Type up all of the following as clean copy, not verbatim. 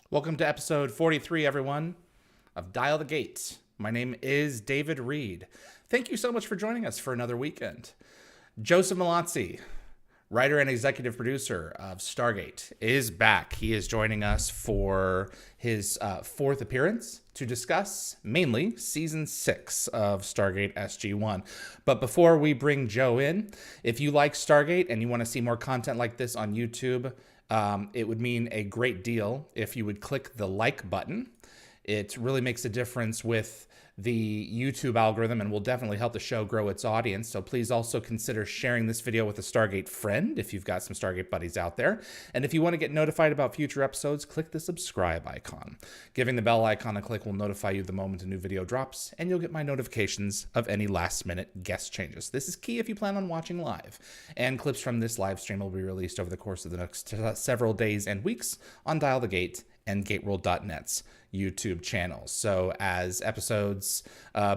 Welcome to episode 43, everyone, of Dial the Gate. My name is David Reed. Thank you so much for joining us for another weekend. Joseph Mallozzi, writer and executive producer of Stargate, is back. He is joining us for his fourth appearance to discuss mainly season 6 of Stargate SG-1. But before we bring Joe in, if you like Stargate and you want to see more content like this on YouTube, it would mean a great deal if you would click the like button. It really makes a difference with the YouTube algorithm and will definitely help the show grow its audience. So please also consider sharing this video with a Stargate friend if you've got some Stargate buddies out there. And if you want to get notified about future episodes, click the subscribe icon. Giving the bell icon a click will notify you the moment a new video drops, and you'll get my notifications of any last-minute guest changes. This is key if you plan on watching live. And clips from this live stream will be released over the course of the next several days and weeks on Dial the Gate and GateWorld.net's YouTube channels. So as episodes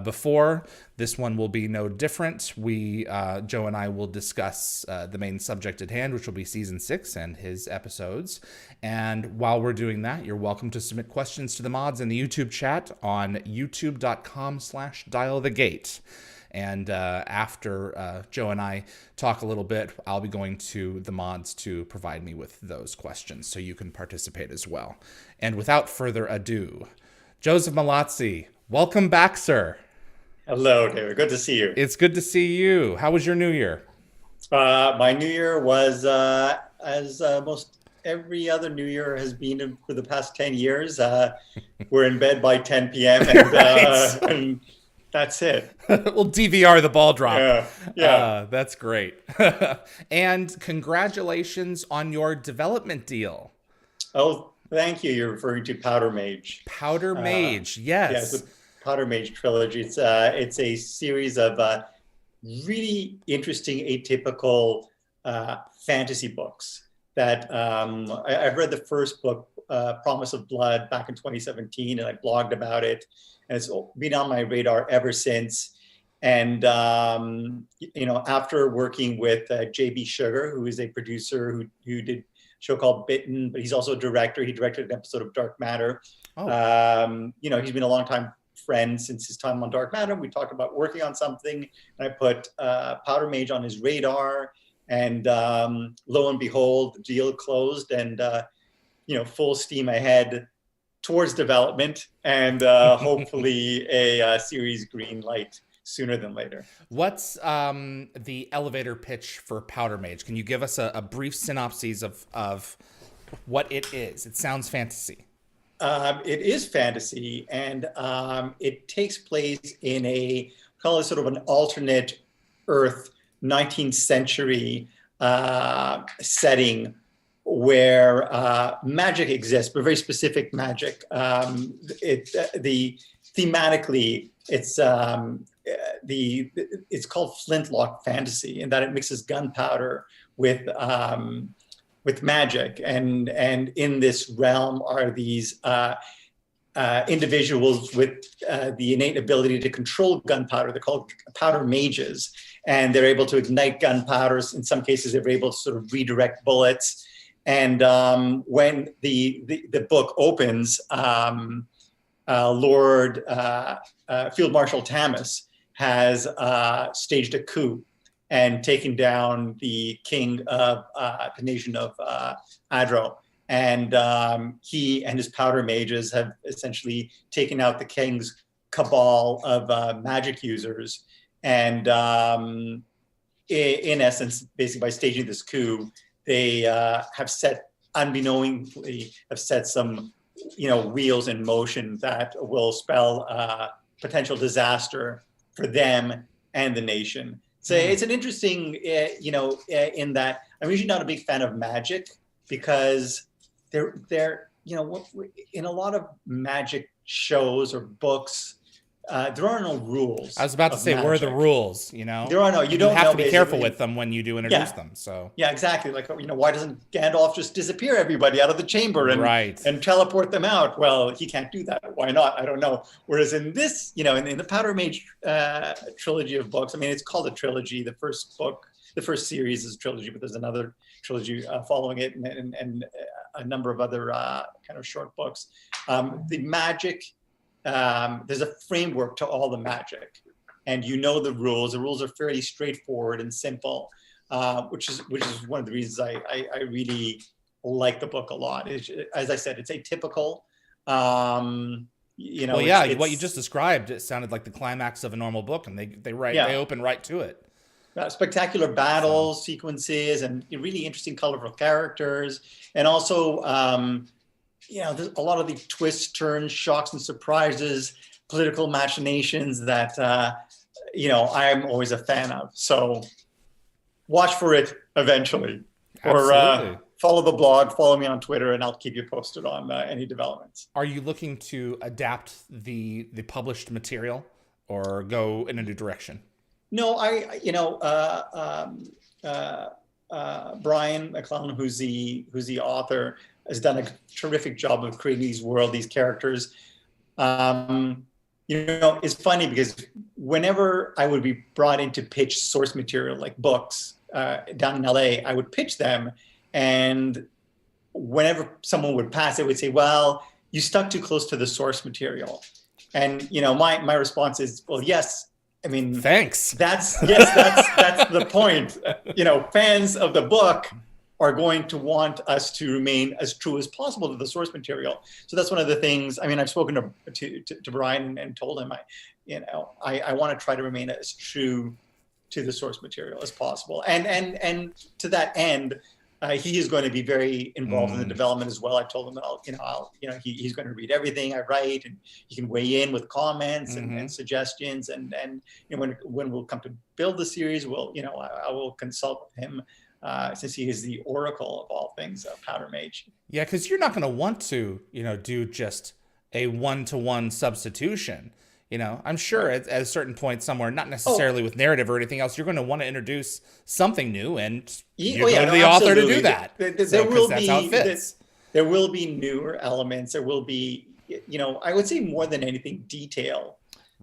before, this one will be no different. Joe and I will discuss the main subject at hand, which will be season 6 and his episodes. And while we're doing that, you're welcome to submit questions to the mods in the YouTube chat on youtube.com/dialthegate. And after Joe and I talk a little bit, I'll be going to the mods to provide me with those questions so you can participate as well. And without further ado, Joseph Mallozzi, welcome back, sir. Hello, David. Good to see you. It's good to see you. How was your New Year? My New Year was as most every other New Year has been for the past 10 years. We're in bed by 10 p.m. and, Right. And that's it. We'll DVR the ball drop. Yeah. That's great. And congratulations on your development deal. Oh, thank you. You're referring to Powder Mage. Powder Mage, yes. Yeah, it's the Powder Mage trilogy. It's a series of really interesting, atypical fantasy books that I've read the first book, Promise of Blood, back in 2017, and I blogged about it. And it's been on my radar ever since. And, after working with J.B. Sugar, who is a producer who did a show called Bitten, but he's also a director. He directed an episode of Dark Matter. Oh. He's been a longtime friend since his time on Dark Matter. We talked about working on something, and I put Powder Mage on his radar. And lo and behold, the deal closed, and, full steam ahead towards development, and hopefully a series green light sooner than later. What's the elevator pitch for Powder Mage? Can you give us a brief synopsis of what it is? It sounds fantasy. It is fantasy, and it takes place in call it sort of an alternate Earth 19th century setting, where magic exists, but very specific magic. Thematically, it's called flintlock fantasy, in that it mixes gunpowder with magic, and in this realm are these individuals with the innate ability to control gunpowder. They're called powder mages, and they're able to ignite gunpowders. In some cases, they're able to sort of redirect bullets. And when the book opens, Lord Field Marshal Tamas has staged a coup and taken down the king of the nation of Adro. And he and his powder mages have essentially taken out the king's cabal of magic users. And in essence, basically by staging this coup, they have unbeknowingly set some, wheels in motion that will spell potential disaster for them and the nation. So it's an interesting, in that I'm usually not a big fan of magic, because they're in a lot of magic shows or books, there are no rules. I was about to say, where are the rules? There are no. You don't have know, to be careful with them when you do introduce them. So yeah, exactly. Like, why doesn't Gandalf just disappear everybody out of the chamber and teleport them out? Well, he can't do that. Why not? I don't know. Whereas in this, in the Powder Mage trilogy of books, I mean, it's called a trilogy. The first book, the first series is a trilogy, but there's another trilogy following it, and a number of other kind of short books. The magic, there's a framework to all the magic, and the rules. The rules are fairly straightforward and simple, which is one of the reasons I really like the book a lot. As I said, it's atypical. What you just described, it sounded like the climax of a normal book, and they open right to it. Spectacular battle sequences and really interesting, colorful characters, and also there's a lot of the twists, turns, shocks, and surprises, political machinations that I'm always a fan of. So watch for it eventually. Absolutely. Or follow the blog, follow me on Twitter, and I'll keep you posted on any developments. Are you looking to adapt the published material or go in a new direction? No, Brian McClellan, who's the author, has done a terrific job of creating these characters. It's funny because whenever I would be brought in to pitch source material like books down in LA, I would pitch them. And whenever someone would pass, they would say, well, you stuck too close to the source material. And, my response is, well, yes. I mean, thanks. That's the point. Fans of the book are going to want us to remain as true as possible to the source material. So that's one of the things. I mean, I've spoken to Brian and told him, I want to try to remain as true to the source material as possible. And to that end, he is going to be very involved in the development as well. I told him that he's going to read everything I write, and he can weigh in with comments and suggestions. And when we'll come to build the series, I will consult with him since he is the oracle of all things Powder Mage. Yeah, because you're not going to want to do just a one-to-one substitution. I'm sure at a certain point somewhere, not necessarily with narrative or anything else, you're going to want to introduce something new, and you go to the author to do that. That's how it fits. There will be newer elements. There will be, I would say more than anything, detail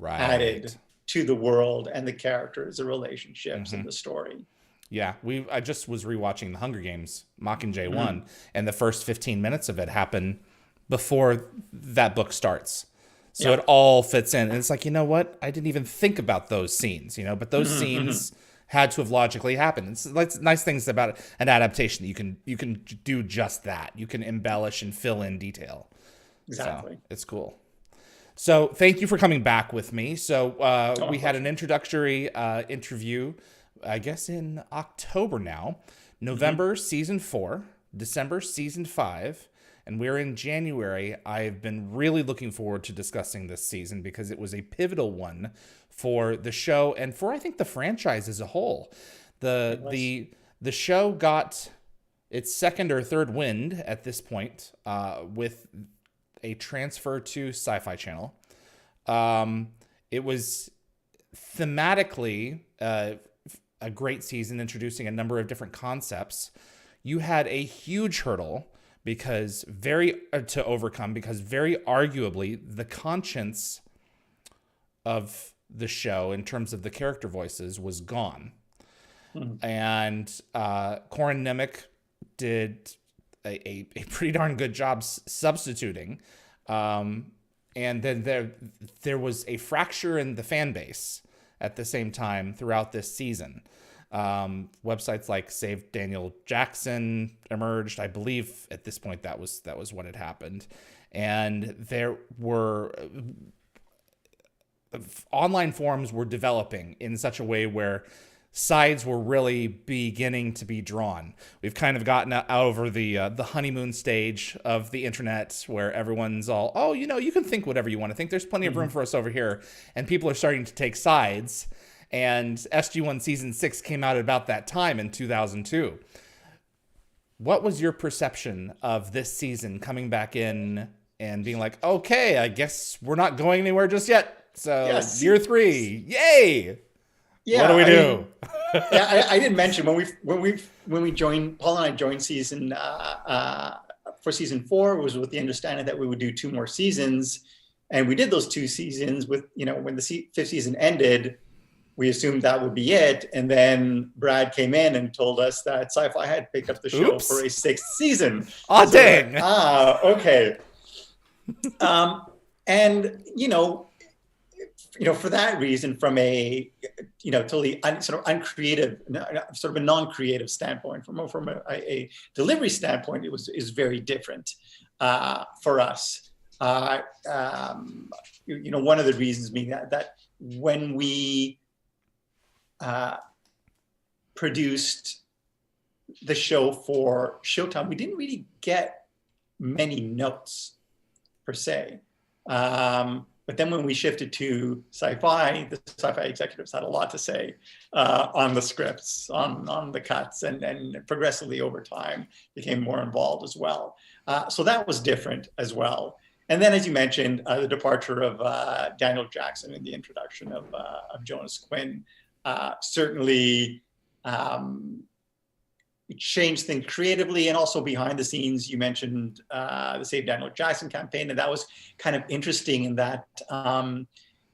added to the world and the characters, the relationships, and the story. Yeah, I just was rewatching The Hunger Games, Mockingjay 1, and the first 15 minutes of it happen before that book starts. So it all fits in. And it's like, you know what? I didn't even think about those scenes, but those scenes had to have logically happened. It's nice things about an adaptation that you can do just that. You can embellish and fill in detail. Exactly. So it's cool. So thank you for coming back with me. So we had an introductory interview, I guess in October now, November season 4, December season 5. And we're in January. I've been really looking forward to discussing this season because it was a pivotal one for the show and for, I think, the franchise as a whole. The show got its second or third wind at this point with a transfer to Sci-Fi Channel. It was thematically a great season, introducing a number of different concepts. You had a huge hurdle to overcome because very arguably the conscience of the show in terms of the character voices was gone. And Corin Nemec did a pretty darn good job substituting. And then there was a fracture in the fan base at the same time throughout this season. Websites like Save Daniel Jackson emerged. I believe at this point that was what had happened. And there were online forums were developing in such a way where sides were really beginning to be drawn. We've kind of gotten over the honeymoon stage of the internet where everyone's all, you can think whatever you want to think. There's plenty of room for us over here. And people are starting to take sides. And SG-1 Season 6 came out at about that time in 2002. What was your perception of this season coming back in and being like, okay, I guess we're not going anywhere just yet. So year 3, yay! Yeah, what do we do? I didn't mention when we joined, Paul and I joined season for season 4 was with the understanding that we would do 2 more seasons, and we did those 2 seasons. With when the 5th season ended, we assumed that would be it. And then Brad came in and told us that Sci-Fi had picked up the show for a 6th season. Oh, so dang. Okay. And, for that reason, from a, totally sort of uncreative, sort of a non-creative standpoint, from a delivery standpoint, is very different for us. One of the reasons being that when we produced the show for Showtime, we didn't really get many notes per se. But then when we shifted to Sci-Fi, the Sci-Fi executives had a lot to say on the scripts, on the cuts, and progressively over time became more involved as well. So that was different as well. And then, as you mentioned, the departure of Daniel Jackson and the introduction of Jonas Quinn certainly changed things creatively and also behind the scenes. You mentioned the Save Daniel Jackson campaign, and that was kind of interesting in that,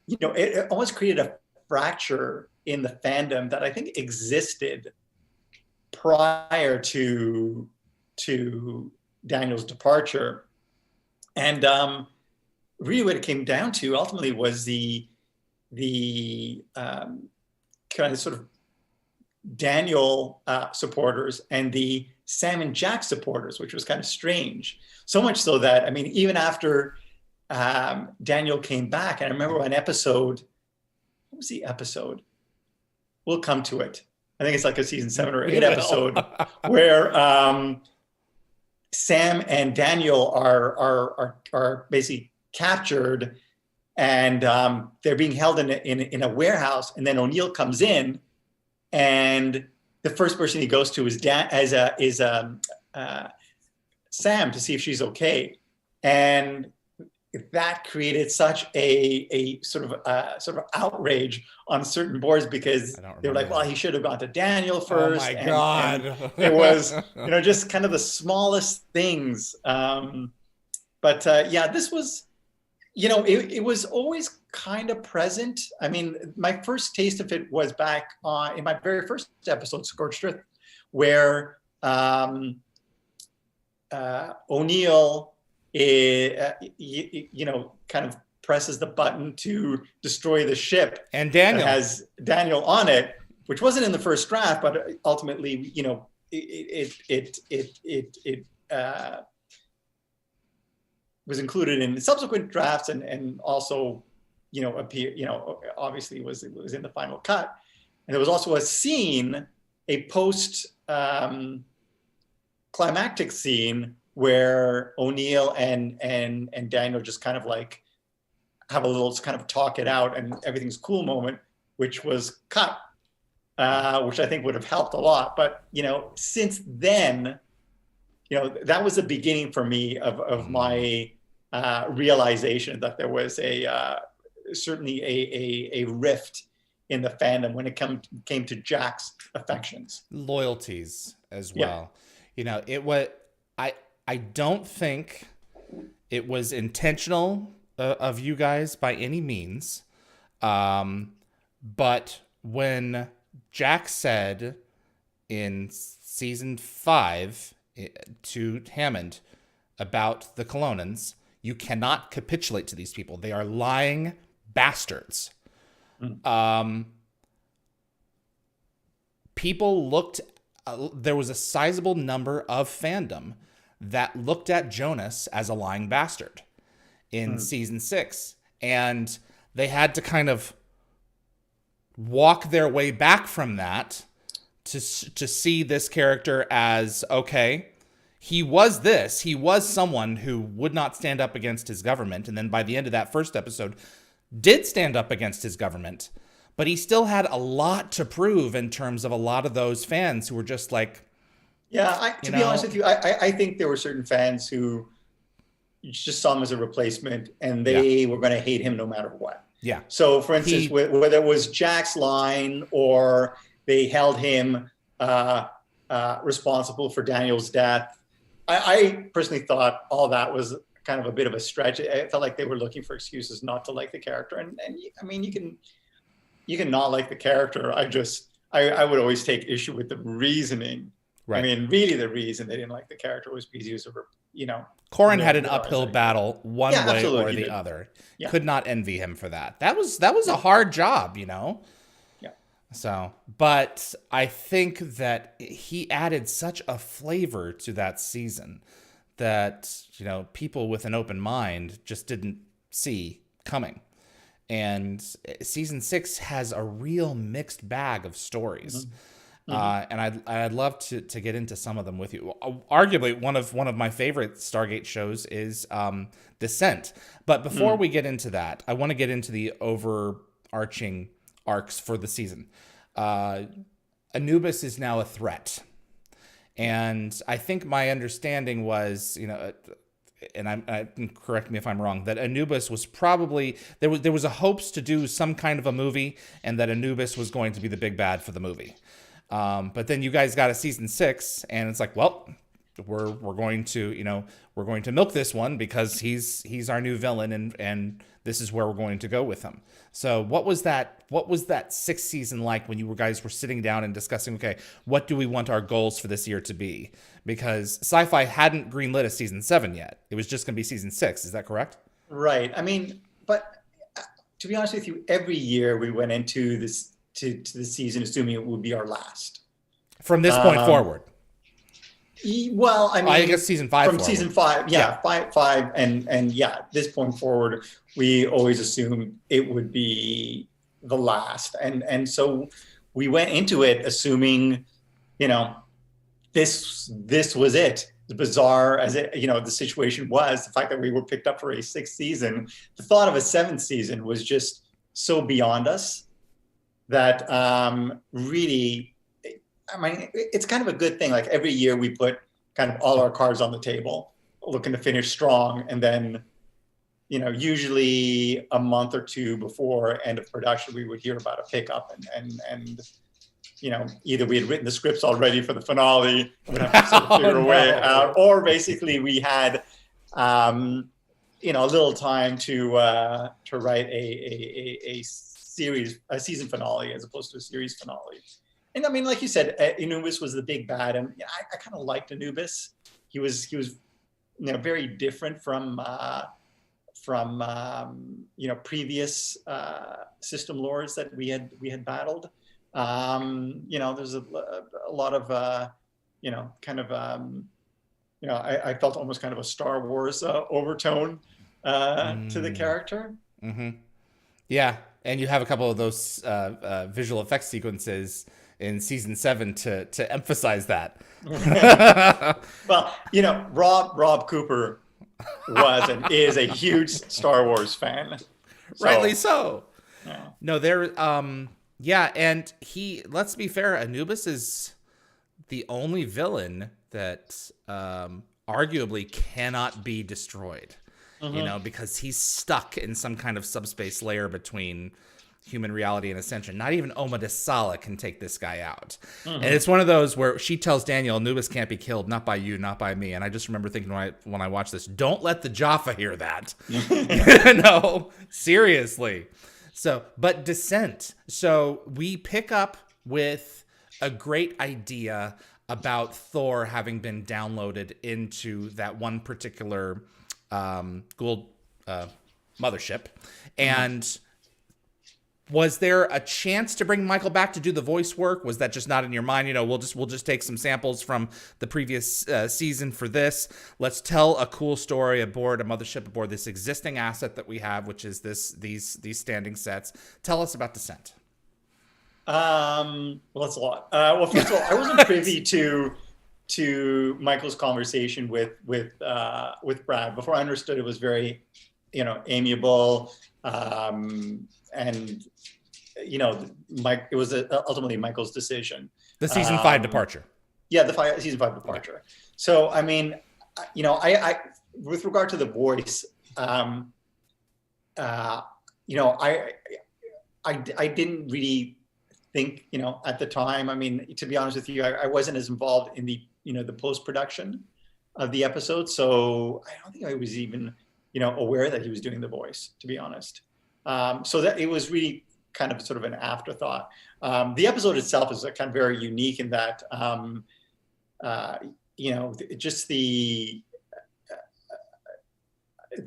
it almost created a fracture in the fandom that I think existed prior to Daniel's departure. And really what it came down to ultimately was the kind of sort of Daniel supporters and the Sam and Jack supporters, which was kind of strange. So much so that, I mean, even after Daniel came back, and I remember an episode, what was the episode? We'll come to it. I think it's like a season 7 or 8 episode where Sam and Daniel are basically captured, and they're being held in a warehouse, and then O'Neill comes in, and the first person he goes to is Sam to see if she's okay, and that created such a sort of outrage on certain boards because they were like, well, he should have gone to Daniel first. Oh my God. And it was, just kind of the smallest things. But this was, it was always kind of present. I mean, my first taste of it was back in my very first episode, Scorched Earth, where O'Neill kind of presses the button to destroy the ship, and Daniel has Daniel on it, which wasn't in the first draft, but ultimately, it was included in subsequent drafts, and also, obviously was in the final cut. And there was also a scene, a post climactic scene, where O'Neill and Daniel just kind of like have a little kind of talk it out and everything's cool moment, which was cut, which I think would have helped a lot. But, since then, that was the beginning for me of my realization that there was certainly a rift in the fandom when it came to Jack's affections. Loyalties as well. Yeah. I don't think it was intentional of you guys by any means. But when Jack said in season 5 to Hammond about the Colonans, you cannot capitulate to these people. They are lying bastards. People looked, there was a sizable number of fandom that looked at Jonas as a lying bastard in season 6. And they had to kind of walk their way back from that to see this character as, okay, he was this. He was someone who would not stand up against his government. And then by the end of that first episode, did stand up against his government. But he still had a lot to prove in terms of a lot of those fans who were just like, yeah, to be honest with you, I think there were certain fans who just saw him as a replacement, and they were going to hate him no matter what. Yeah. So, for instance, whether it was Jack's line or they held him responsible for Daniel's death, I personally thought all that was kind of a bit of a stretch. I felt like they were looking for excuses not to like the character. And I mean, you can you can not like the character. I would always take issue with the reasoning. Right. I mean, really, the reason they didn't like the character was because he was, Corin had an uphill battle one way absolutely, or the other. Yeah. Could not envy him for that. That was a hard job, Yeah. So, but I think that he added such a flavor to that season that, people with an open mind just didn't see coming. And season 6 has a real mixed bag of stories. And I'd love to get into some of them with you. Arguably, one of my favorite Stargate shows is Descent. But before we get into that, I want to get into the overarching arcs for the season. Anubis is now a threat. And I think my understanding was, and I correct me if I'm wrong, that Anubis was probably, there was a hopes to do some kind of a movie, and that Anubis was going to be the big bad for the movie. But then you guys got a season 6, and it's like, well, we're going to milk this one because he's our new villain, and this is where we're going to go with him. So what was that 6th season like when you guys were sitting down and discussing, okay, what do we want our goals for this year to be? Because Sci-Fi hadn't greenlit a season 7 yet. It was just going to be season 6. Is that correct? Right. I mean, but to be honest with you, every year we went into this to the season assuming it would be our last. From this point forward. Well, I mean, I guess season 5. From season 5, yeah. 5, and yeah, this point forward, we always assumed it would be the last, and so we went into it assuming, this was it. As bizarre as it, the situation was, the fact that we were picked up for a 6th season, the thought of a 7th season was just so beyond us that really. I mean, it's kind of a good thing. Like every year we put kind of all our cards on the table, looking to finish strong. And then, usually a month or two before end of production, we would hear about a pickup and either we had written the scripts already for the finale, would have to sort of figure a way out, or basically we had, a little time to write a season finale as opposed to a series finale. And I mean, like you said, Anubis was the big bad, and I kind of liked Anubis. He was very different from previous system lords that we had battled. There's a lot of I felt almost kind of a Star Wars overtone to the character. Mm-hmm. Yeah, and you have a couple of those visual effects sequences in season 7 to emphasize that. Well, Rob Cooper was and is a huge Star Wars fan. Rightly so. Yeah. No, and let's be fair, Anubis is the only villain that arguably cannot be destroyed. Because he's stuck in some kind of subspace layer between human reality and Ascension. Not even Oma Desala can take this guy out. And it's one of those where she tells Daniel, Anubis can't be killed, not by you, not by me. And I just remember thinking when I watched this, don't let the Jaffa hear that. No, seriously. So, but Descent. So we pick up with a great idea about Thor having been downloaded into that one particular Gould mothership. And was there a chance to bring Michael back to do the voice work? Was that just not in your mind? We'll just take some samples from the previous season for this. Let's tell a cool story aboard a mothership, aboard this existing asset that we have, which is these standing sets. Tell us about Descent. Well, that's a lot. Well, first of all, I wasn't privy to Michael's conversation with Brad before. I understood it was very, amiable, and Mike. It was ultimately Michael's decision. The season 5 departure. Yeah, season 5 departure. Okay. So I mean, I with regard to the voice, I didn't really think, at the time. I mean, to be honest with you, I wasn't as involved in the the post-production of the episode, so I don't think I was even aware that he was doing the voice, to be honest. So that it was really kind of sort of an afterthought. The episode itself is kind of very unique in that, just the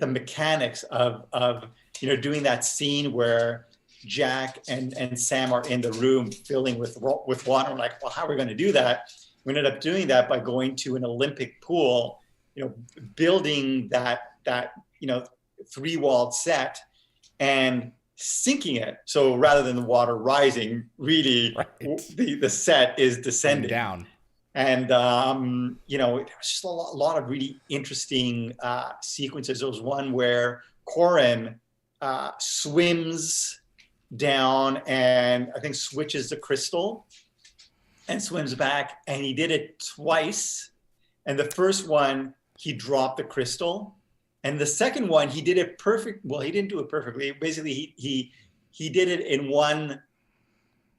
mechanics of doing that scene where Jack and Sam are in the room filling with water. I'm like, well, how are we going to do that? We ended up doing that by going to an Olympic pool, building that 3-walled set and sinking it. So rather than the water rising, really the set is descending down. And, there was just a lot of really interesting sequences. There was one where Corin swims down and I think switches the crystal and swims back. And he did it twice. And the first one, he dropped the crystal. And the second one, he did it perfect. Well, he didn't do it perfectly. Basically, he did it in one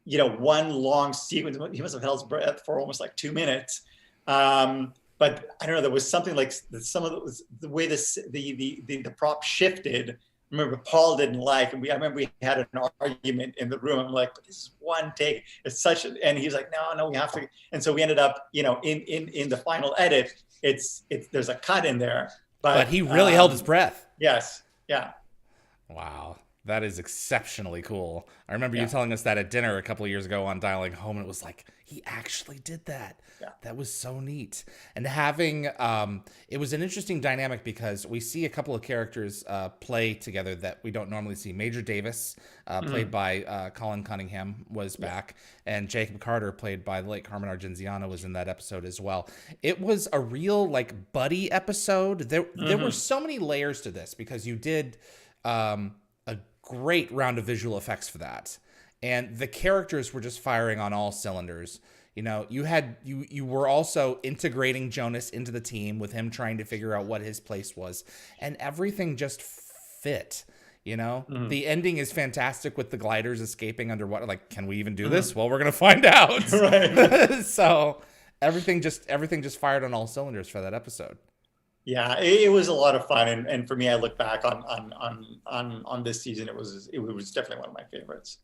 long sequence. He must have held his breath for almost like 2 minutes. But I don't know, there was something like some of the way the prop shifted. I remember Paul didn't like, and I remember we had an argument in the room. I'm like, but this is one take. It's such and he's like, no, we have to. And so we ended up, in the final edit, there's a cut in there. But he really held his breath. Yes. Yeah. Wow. That is exceptionally cool. I remember you telling us that at dinner a couple of years ago on Dialing Home, and it was like, he actually did that. Yeah. That was so neat. And having, it was an interesting dynamic because we see a couple of characters play together that we don't normally see. Major Davis, played by Colin Cunningham, was back, and Jacob Carter, played by the late Carmen Argenziano, was in that episode as well. It was a real, buddy episode. There were so many layers to this because you did a great round of visual effects for that. And the characters were just firing on all cylinders. You were also integrating Jonas into the team with him trying to figure out what his place was, and everything just fit. The ending is fantastic with the gliders escaping underwater. Like, can we even do this? Well, we're going to find out. Right. So everything just fired on all cylinders for that episode. Yeah, it was a lot of fun, and for me, I look back on this season. It was definitely one of my favorites.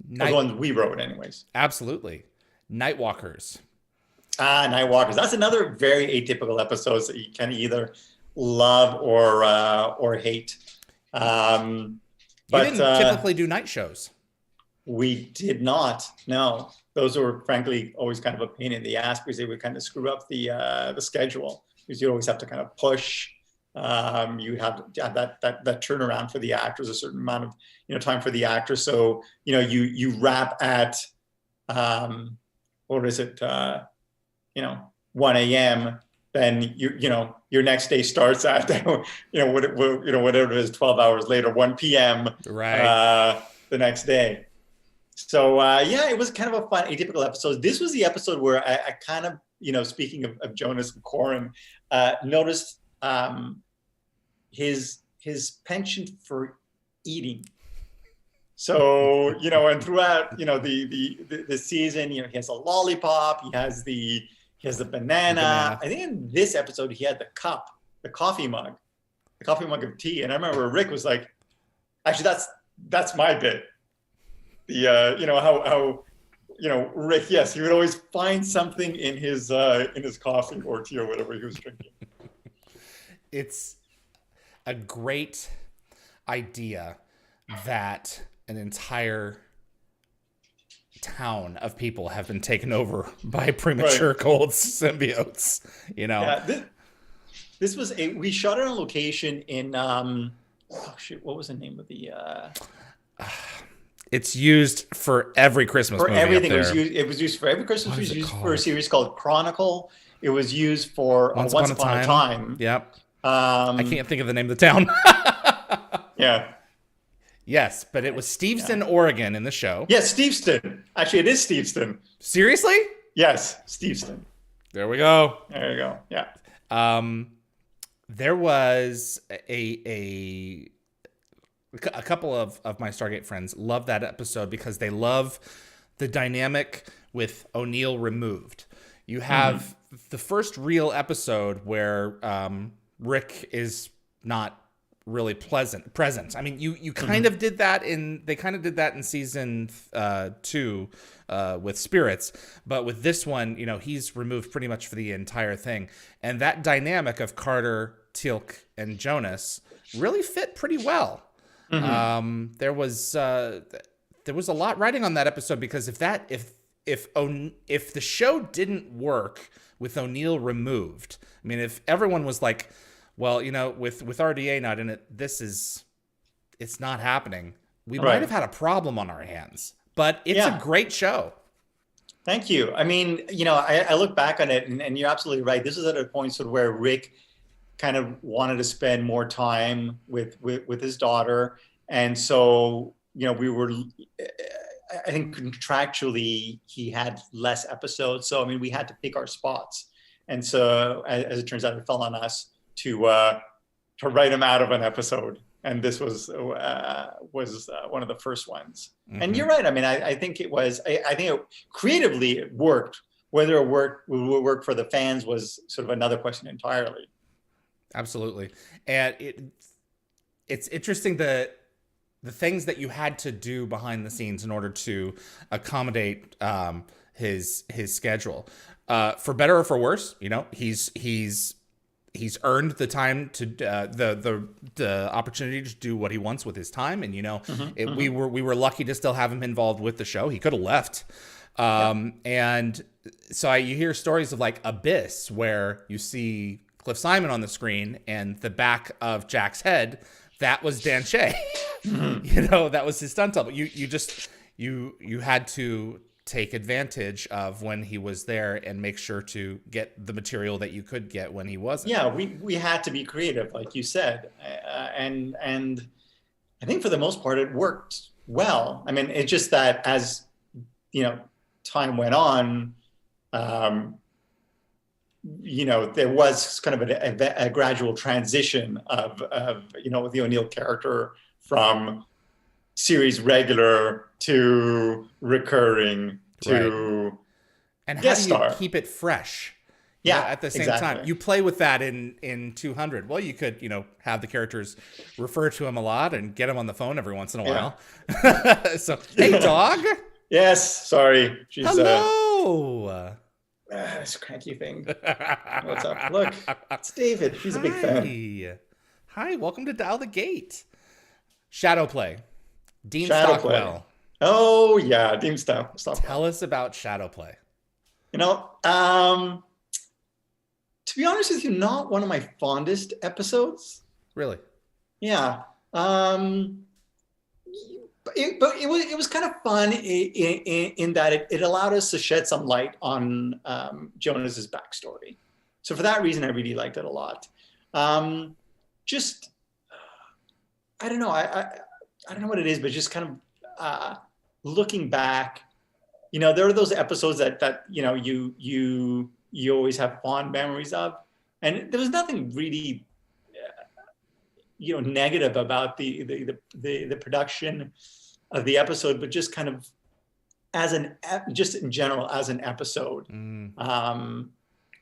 The one we wrote, anyways. Absolutely, Nightwalkers. Nightwalkers. That's another very atypical episode that you can either love or hate. You didn't typically do night shows. We did not. No, those were frankly always kind of a pain in the ass because they would kind of screw up the schedule. Because you always have to kind of push. You have that turnaround for the actors, a certain amount of time for the actors. So you wrap at what is it? 1 a.m. Then your next day starts at whatever it is, 12 hours later, 1 p.m. Right. The next day. So it was kind of a fun atypical episode. This was the episode where I kind of, speaking of Jonas and Corin, noticed his penchant for eating. So, and throughout, the season, he has a lollipop, he has the banana. I think in this episode, he had the coffee mug of tea. And I remember Rick was like, actually, that's my bit. How Rick, yes, he would always find something in his coffee or tea or whatever he was drinking. It's a great idea that an entire town of people have been taken over by premature cold symbiotes. Yeah, this was we shot it on location in what was the name of the It's used for every Christmas movie. Everything. It was used for every Christmas. It was used for a series called Chronicle. It was used for Once Upon a Time. Yep. I can't think of the name of the town. Yeah. Yes, but it was Steveston, Oregon in the show. Yes, Steveston. Actually, it is Steveston. Seriously? Yes, Steveston. There we go. There you go. Yeah. There was a couple of my Stargate friends love that episode because they love the dynamic with O'Neill removed. You have the first real episode where Rick is not really present. I mean, you kind of did that they kind of did that in season 2 with Spirits, but with this one, he's removed pretty much for the entire thing. And that dynamic of Carter, Teal'c, and Jonas really fit pretty well. There was a lot riding on that episode, because if the show didn't work with O'Neill removed, I mean, if everyone was like, well, with RDA not in it, it's not happening, we might have had a problem on our hands. But it's a great show. Thank you. I mean, I look back on it, and you're absolutely right. This is at a point sort of where Rick kind of wanted to spend more time with his daughter. And so, we were, I think contractually he had less episodes. So, I mean, we had to pick our spots. And so as it turns out, it fell on us to write him out of an episode. And this was one of the first ones. And you're right. I mean, I think it was, I think creatively it worked. Whether it would work for the fans was sort of another question entirely. Absolutely. And it's interesting the things that you had to do behind the scenes in order to accommodate his schedule. For better or for worse, he's earned the time to the opportunity to do what he wants with his time, and we were lucky to still have him involved with the show. He could have left, and so you hear stories of like Abyss, where you see Cliff Simon on the screen, and the back of Jack's head, that was Dan Shea. That was his stunt double. You had to take advantage of when he was there and make sure to get the material that you could get when he wasn't. Yeah, we had to be creative, like you said, and I think for the most part it worked well. I mean, it's just that as time went on, there was kind of a gradual transition of the O'Neill character from series regular to recurring to and guest how do you star. Keep it fresh? At the same time, you play with that in 200. Well, you could have the characters refer to him a lot and get him on the phone every once in a while. So, hey, dog. Yes, sorry. She's hello. This cranky thing. What's up? Look, it's David. She's a big fan. Hi, welcome to Dial the Gate. Shadowplay. Dean Stockwell. Oh yeah, Dean Stockwell. Tell us about Shadowplay. To be honest with you, not one of my fondest episodes. Really? Yeah. But it was kind of fun in that it allowed us to shed some light on Jonas's backstory. So for that reason, I really liked it a lot. I don't know. I don't know what it is, but just kind of looking back, there are those episodes that you always have fond memories of, and there was nothing really negative about the production of the episode, but just kind of just in general as an episode.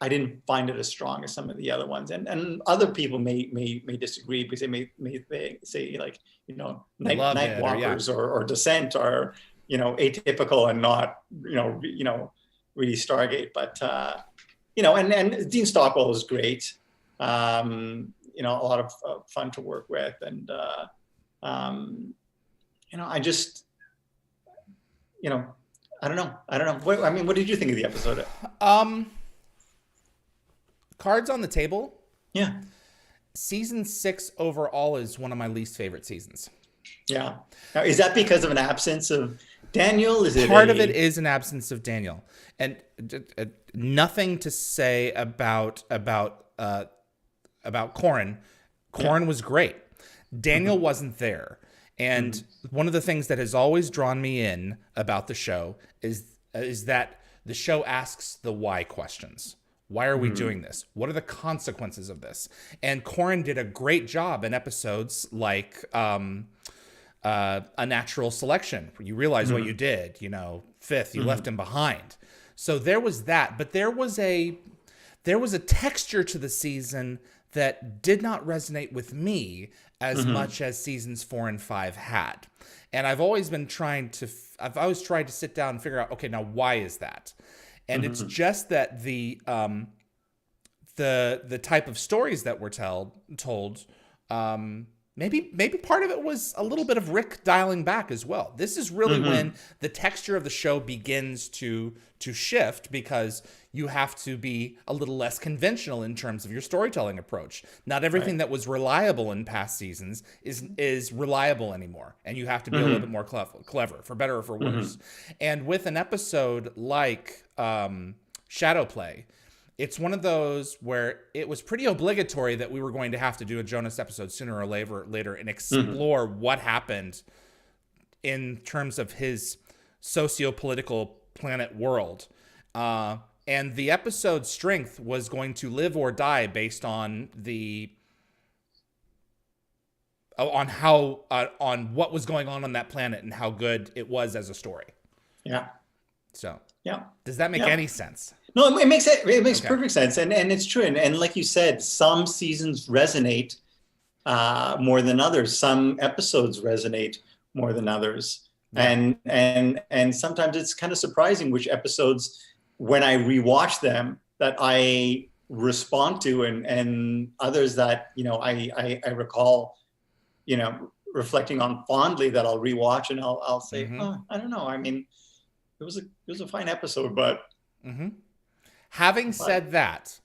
I didn't find it as strong as some of the other ones, and other people may disagree because they may say like Nightwalkers or Descent are atypical and not really Stargate, but and Dean Stockwell was great. A lot of fun to work with, and I just I don't know. What did you think of the episode? Cards on the table. Yeah. Season 6 overall is one of my least favorite seasons. Yeah. Now, is that because of an absence of Daniel? Is it part of it is an absence of Daniel, and nothing to say about Corin. Corin was great. Daniel wasn't there, and one of the things that has always drawn me in about the show is that the show asks the why questions. Why are we doing this? What are the consequences of this? And Corin did a great job in episodes like Unnatural Selection, where you realize what you did. Fifth, you left him behind. So there was that, but there was a texture to the season that did not resonate with me as much as seasons 4 and 5 had. And I've always been I've always tried to sit down and figure out, okay, now why is that? And it's just that the type of stories that were told, maybe part of it was a little bit of Rick dialing back as well. This is really when the texture of the show begins to shift, because you have to be a little less conventional in terms of your storytelling approach. Not everything that was reliable in past seasons is reliable anymore, and you have to be a little bit more clever, for better or for worse. And with an episode like Shadowplay, it's one of those where it was pretty obligatory that we were going to have to do a Jonas episode sooner or later and explore what happened in terms of his socio-political planet world. And the episode's strength was going to live or die based on on what was going on that planet and how good it was as a story. Yeah. So, yeah. Does that make any sense? No, it makes perfect sense. And it's true. And like you said, some seasons resonate more than others. Some episodes resonate more than others. Yeah. And sometimes it's kind of surprising which episodes, when I rewatch them, that I respond to, and others that, I recall, reflecting on fondly, that I'll rewatch and I'll say, I don't know. I mean, it was a fine episode, but. Having said that,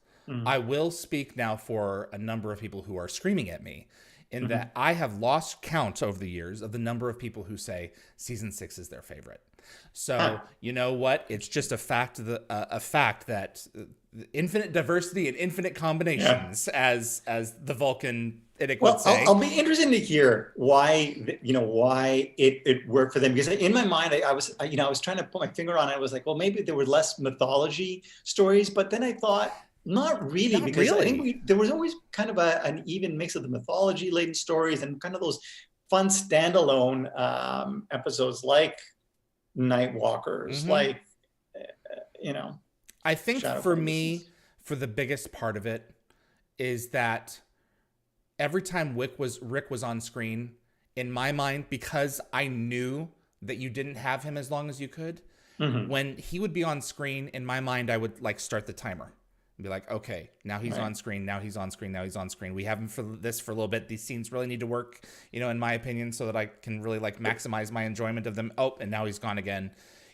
I will speak now for a number of people who are screaming at me, in that I have lost count over the years of the number of people who say season 6 is their favorite. So you know what? It's just a fact that infinite diversity and infinite combinations, as the Vulcan Idic would say. I'll be interested to hear why it worked for them, because in my mind I was trying to put my finger on it. I was like, well, maybe there were less mythology stories, but then I thought, not really. I think there was always kind of an even mix of the mythology laden stories and kind of those fun standalone episodes like Nightwalkers, like I think for me, for the biggest part of it is that every time Rick was on screen, in my mind, because I knew that you didn't have him as long as you could, when he would be on screen, in my mind, I would start the timer and be like, okay, now he's on screen, now he's on screen, now he's on screen. We have him for a little bit. These scenes really need to work, in my opinion, so that I can really maximize my enjoyment of them. Oh, and now he's gone again,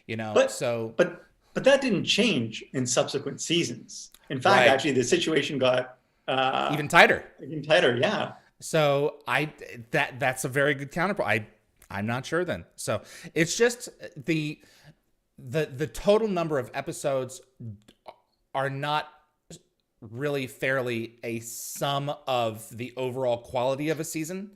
But that didn't change in subsequent seasons. In fact, actually, the situation got even tighter. Yeah. So that's a very good counterpoint. I'm not sure then. So it's just the total number of episodes are not really fairly a sum of the overall quality of a season.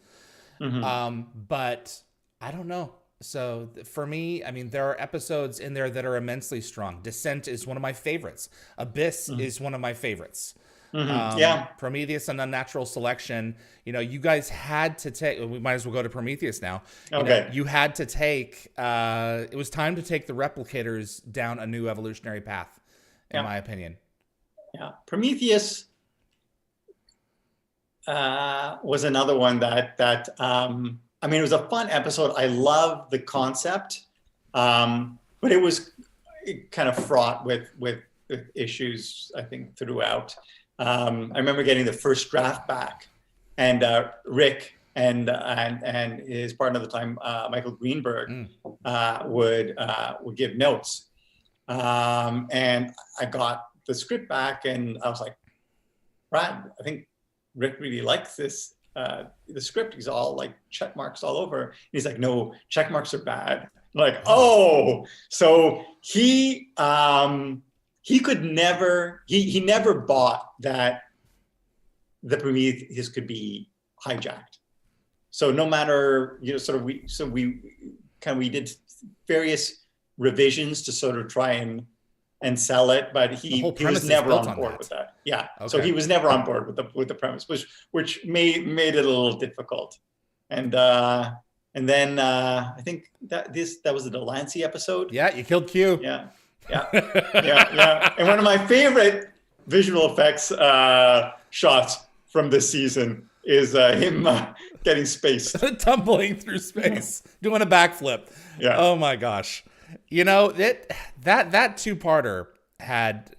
But I don't know. So for me, I mean, there are episodes in there that are immensely strong. Descent is one of my favorites. Abyss is one of my favorites. Prometheus and Unnatural Selection. You guys had to take. We might as well go to Prometheus now. You had to take. It was time to take the replicators down a new evolutionary path, in my opinion. Yeah, Prometheus was another one that it was a fun episode. I love the concept, but it was kind of fraught with issues, I think, throughout. I remember getting the first draft back, and Rick and his partner at the time, Michael Greenberg, would give notes, and I got the script back, and I was like, Brad, I think Rick really likes this. The script, he's all check marks all over. And he's like, no, check marks are bad. I'm like, oh, so he could never, he never bought that the Prometheus could be hijacked. So no matter, we did various revisions to sort of try and sell it, but he was never on board with that. Yeah. Okay. So he was never on board with the premise, which made it a little difficult. And then I think that was the Delancey episode. Yeah, you killed Q. Yeah. And one of my favorite visual effects shots from this season is him getting spaced. Tumbling through space, doing a backflip. Yeah. Oh my gosh. You know, that two-parter had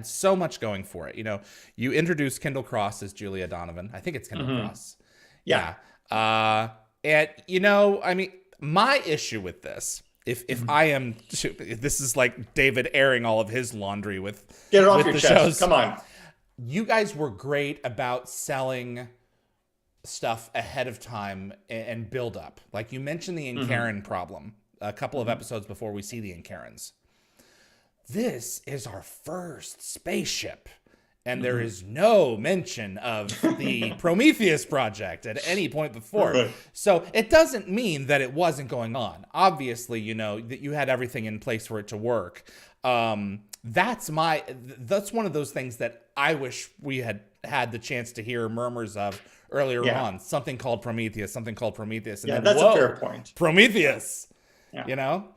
so much going for it. You know, you introduced Kendall Cross as Julia Donovan. I think it's Kendall Cross. Yeah. And you know, I mean, my issue with this, if this is like David airing all of his laundry with Get it off with your the chest. shows. Come on. You guys were great about selling stuff ahead of time and build up. Like you mentioned the Incaran problem a couple of episodes before we see the Incarans. This is our first spaceship, and there is no mention of the Prometheus project at any point before. Right. So it doesn't mean that it wasn't going on. Obviously, you know, that you had everything in place for it to work. That's one of those things that I wish we had the chance to hear murmurs of earlier on. Something called Prometheus. And then, that's a fair point. Prometheus. Yeah. You know,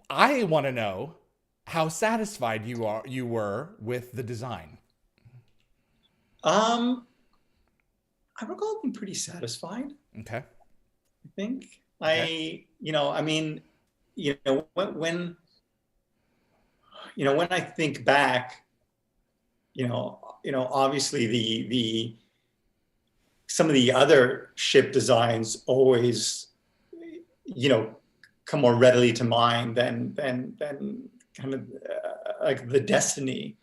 I want to know how satisfied you were with the design. I recall being pretty satisfied. Okay. I think Okay. when I think back, obviously the some of the other ship designs always, come more readily to mind than kind of like the Destiny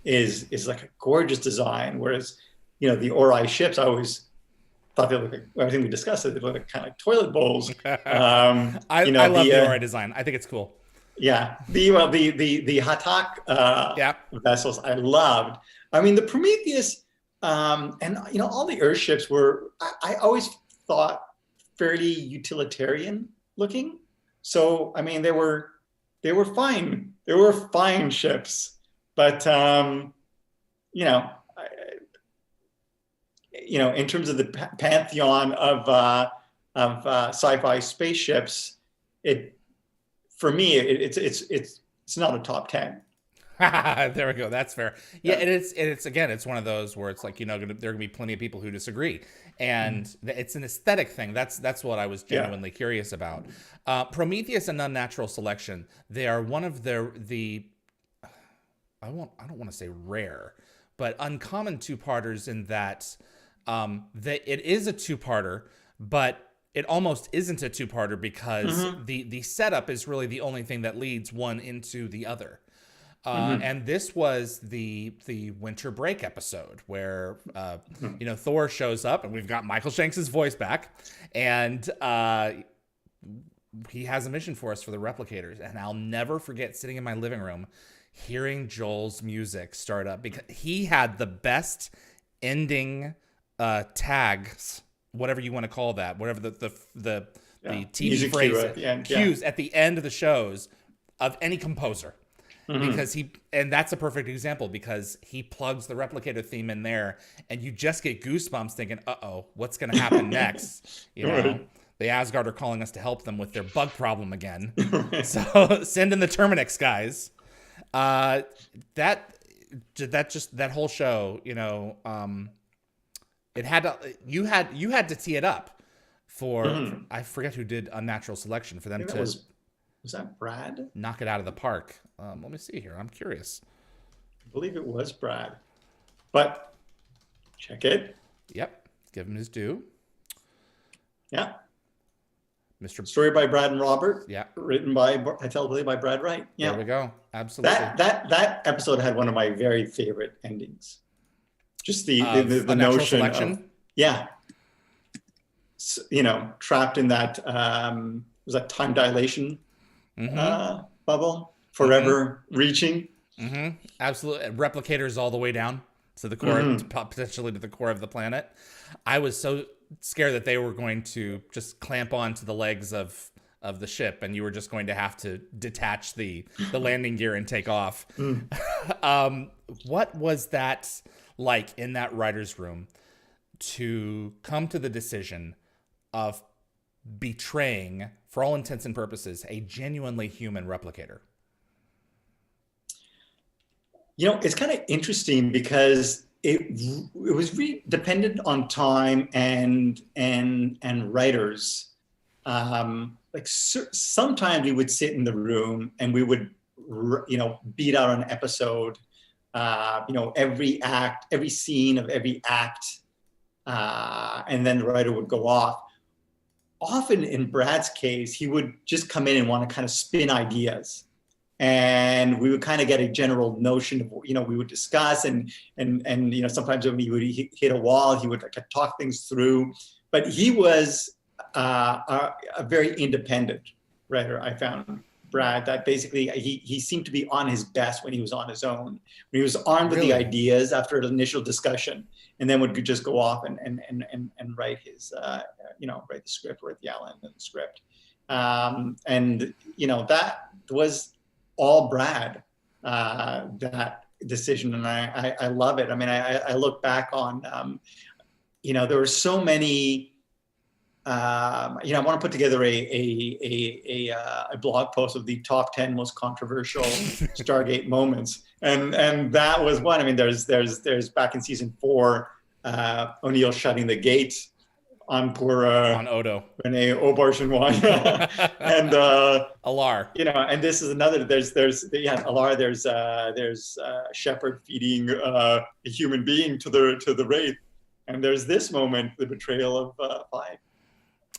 is like a gorgeous design, whereas the Ori ships, I always thought they looked like, everything we discussed, they looked like kind of like toilet bowls. I love the Ori design. I think it's cool. Yeah, the Hatak vessels I loved. I mean, the Prometheus and all the Earth ships were, I always thought, fairly utilitarian looking. So I mean, they were fine. They were fine ships, but in terms of the pantheon of sci-fi spaceships, for me, it's not a top 10. There we go. That's fair. Yeah, and it's one of those where it's like, there are gonna be plenty of people who disagree, and it's an aesthetic thing. That's what I was genuinely curious about. Prometheus and Unnatural Selection, they are one of the I don't want to say rare, but uncommon two-parters in that it is a two-parter, but it almost isn't a two-parter because the setup is really the only thing that leads one into the other. And this was the winter break episode where Thor shows up, and we've got Michael Shanks' voice back, and he has a mission for us for the replicators. And I'll never forget sitting in my living room hearing Joel's music start up, because he had the best ending tags, whatever you want to call that, whatever the TV phrase, cues at the end of the shows of any composer. Because that's a perfect example, because he plugs the replicator theme in there, and you just get goosebumps thinking, what's going to happen next? The Asgard are calling us to help them with their bug problem again. So send in the Terminix guys. That whole show, it had to, you had to tee it up for, I forget who did Unnatural Selection, for them to. Was that Brad? Knock it out of the park. Let me see here. I'm curious. I believe it was Brad. But check it. Yep. Give him his due. Yeah. Mr. Story by Brad and Robert. Yeah. Written by Brad Wright. Yeah. There we go. Absolutely. That episode had one of my very favorite endings. Just the notion selection. Of, trapped in that was that time dilation bubble, forever reaching. Absolutely. Replicators all the way down to the core, potentially to the core of the planet. I was so scared that they were going to just clamp onto the legs of the ship, and you were just going to have to detach the landing gear and take off. What was that like in that writer's room to come to the decision of betraying, for all intents and purposes, a genuinely human replicator? It's kind of interesting because it was really dependent on time and writers. Sometimes we would sit in the room and we would, beat out an episode, every act, every scene of every act, and then the writer would go off. Often in Brad's case, he would just come in and want to kind of spin ideas. And we would kind of get a general notion of, we would discuss and sometimes when he would hit a wall, he would talk things through. But he was a very independent writer, I found, Brad, that basically he seemed to be on his best when he was on his own. When he was armed with the ideas after an initial discussion, and then would just go off and write his, write the script, write the outline of the script. That was all Brad, that decision. And I love it. I mean, I look back on, there were so many, I want to put together a blog post of the top 10 most controversial Stargate moments. And that was one. I mean, there's back in season 4, O'Neill shutting the gate on poor on Odo, Rene Aubergenois, and Alar. And this is another. There's Alar. There's Shepard feeding a human being to the Wraith, and there's this moment, the betrayal of Five.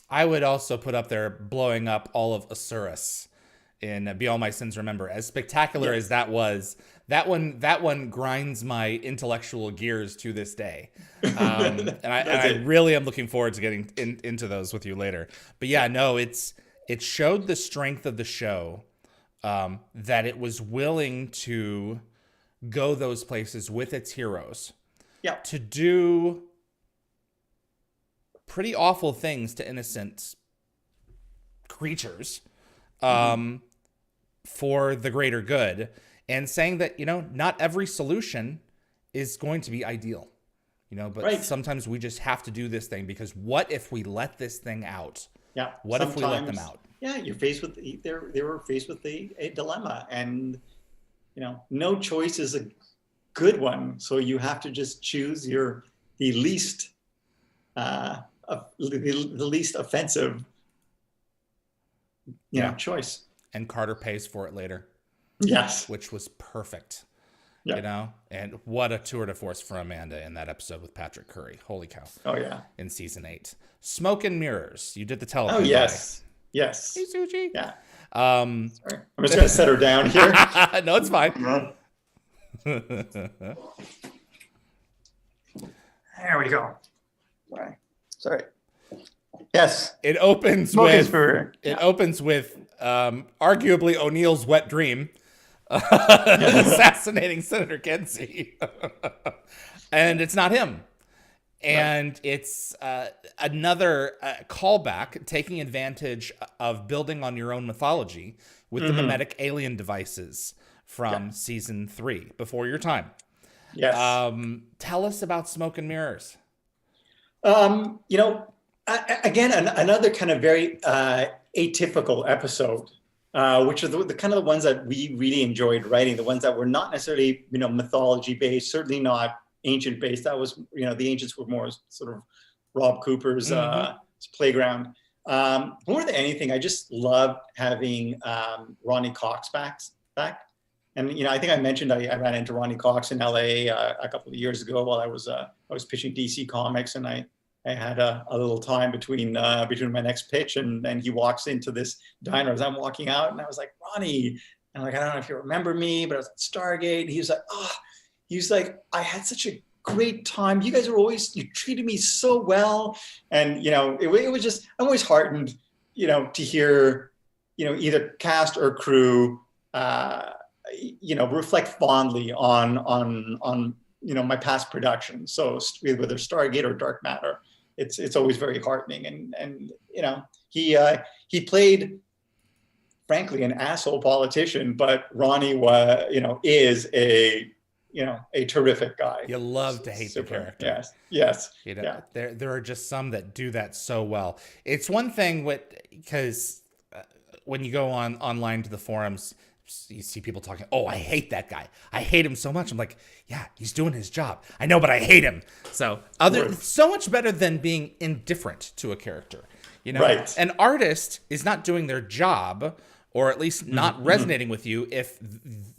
I would also put up there blowing up all of Osiris in Be All My Sins Remember. As spectacular as that was, that one grinds my intellectual gears to this day. And I really am looking forward to getting into those with you later. But yeah, no, it showed the strength of the show, that it was willing to go those places with its heroes. Yeah. To do pretty awful things to innocent creatures, for the greater good, and saying that, not every solution is going to be ideal, but sometimes we just have to do this thing, because what if we let this thing out? Yeah. What if we let them out? Yeah. You're faced with, they were faced with a dilemma, and, no choice is a good one. So you have to just choose the least offensive, choice. And Carter pays for it later. Yes. Which was perfect. Yeah. And what a tour de force for Amanda in that episode with Patrick Curry. Holy cow. Oh, yeah. In season 8. Smoke and Mirrors. You did the telephone. Oh, yes. Yes. Hey, Suji. Yeah. Sorry. I'm just going to set her down here. No, it's fine. There we go. Sorry. Yes. It opens with arguably O'Neill's wet dream, assassinating Senator Kenzie. And it's not him. And it's another callback, taking advantage of building on your own mythology with the mimetic alien devices from season 3, Before Your Time. Yes. Tell us about Smoke and Mirrors. Again, another kind of very atypical episode, which are the kind of the ones that we really enjoyed writing, the ones that were not necessarily, mythology based, certainly not ancient based. That was, the ancients were more sort of Rob Cooper's playground. More than anything, I just loved having Ronnie Cox back. And, I think I mentioned I ran into Ronnie Cox in LA a couple of years ago while I was pitching DC Comics, and I had a little time between my next pitch, and then he walks into this diner as I'm walking out, and I was like, Ronnie, and I don't know if you remember me, but I was at Stargate. And he was like, I had such a great time. You guys you treated me so well, and it was just, I'm always heartened, to hear, either cast or crew, reflect fondly on my past productions. So whether Stargate or Dark Matter, it's always very heartening. And he played, frankly, an asshole politician, but Ronnie is a terrific guy. You love to hate the character. Yes. There are just some that do that so well. It's one thing because when you go online to the forums, you see people talking, oh, I hate that guy. I hate him so much. I'm like, yeah, he's doing his job. I know, but I hate him. So so much better than being indifferent to a character. You know, right. An artist is not doing their job, or at least not resonating with you if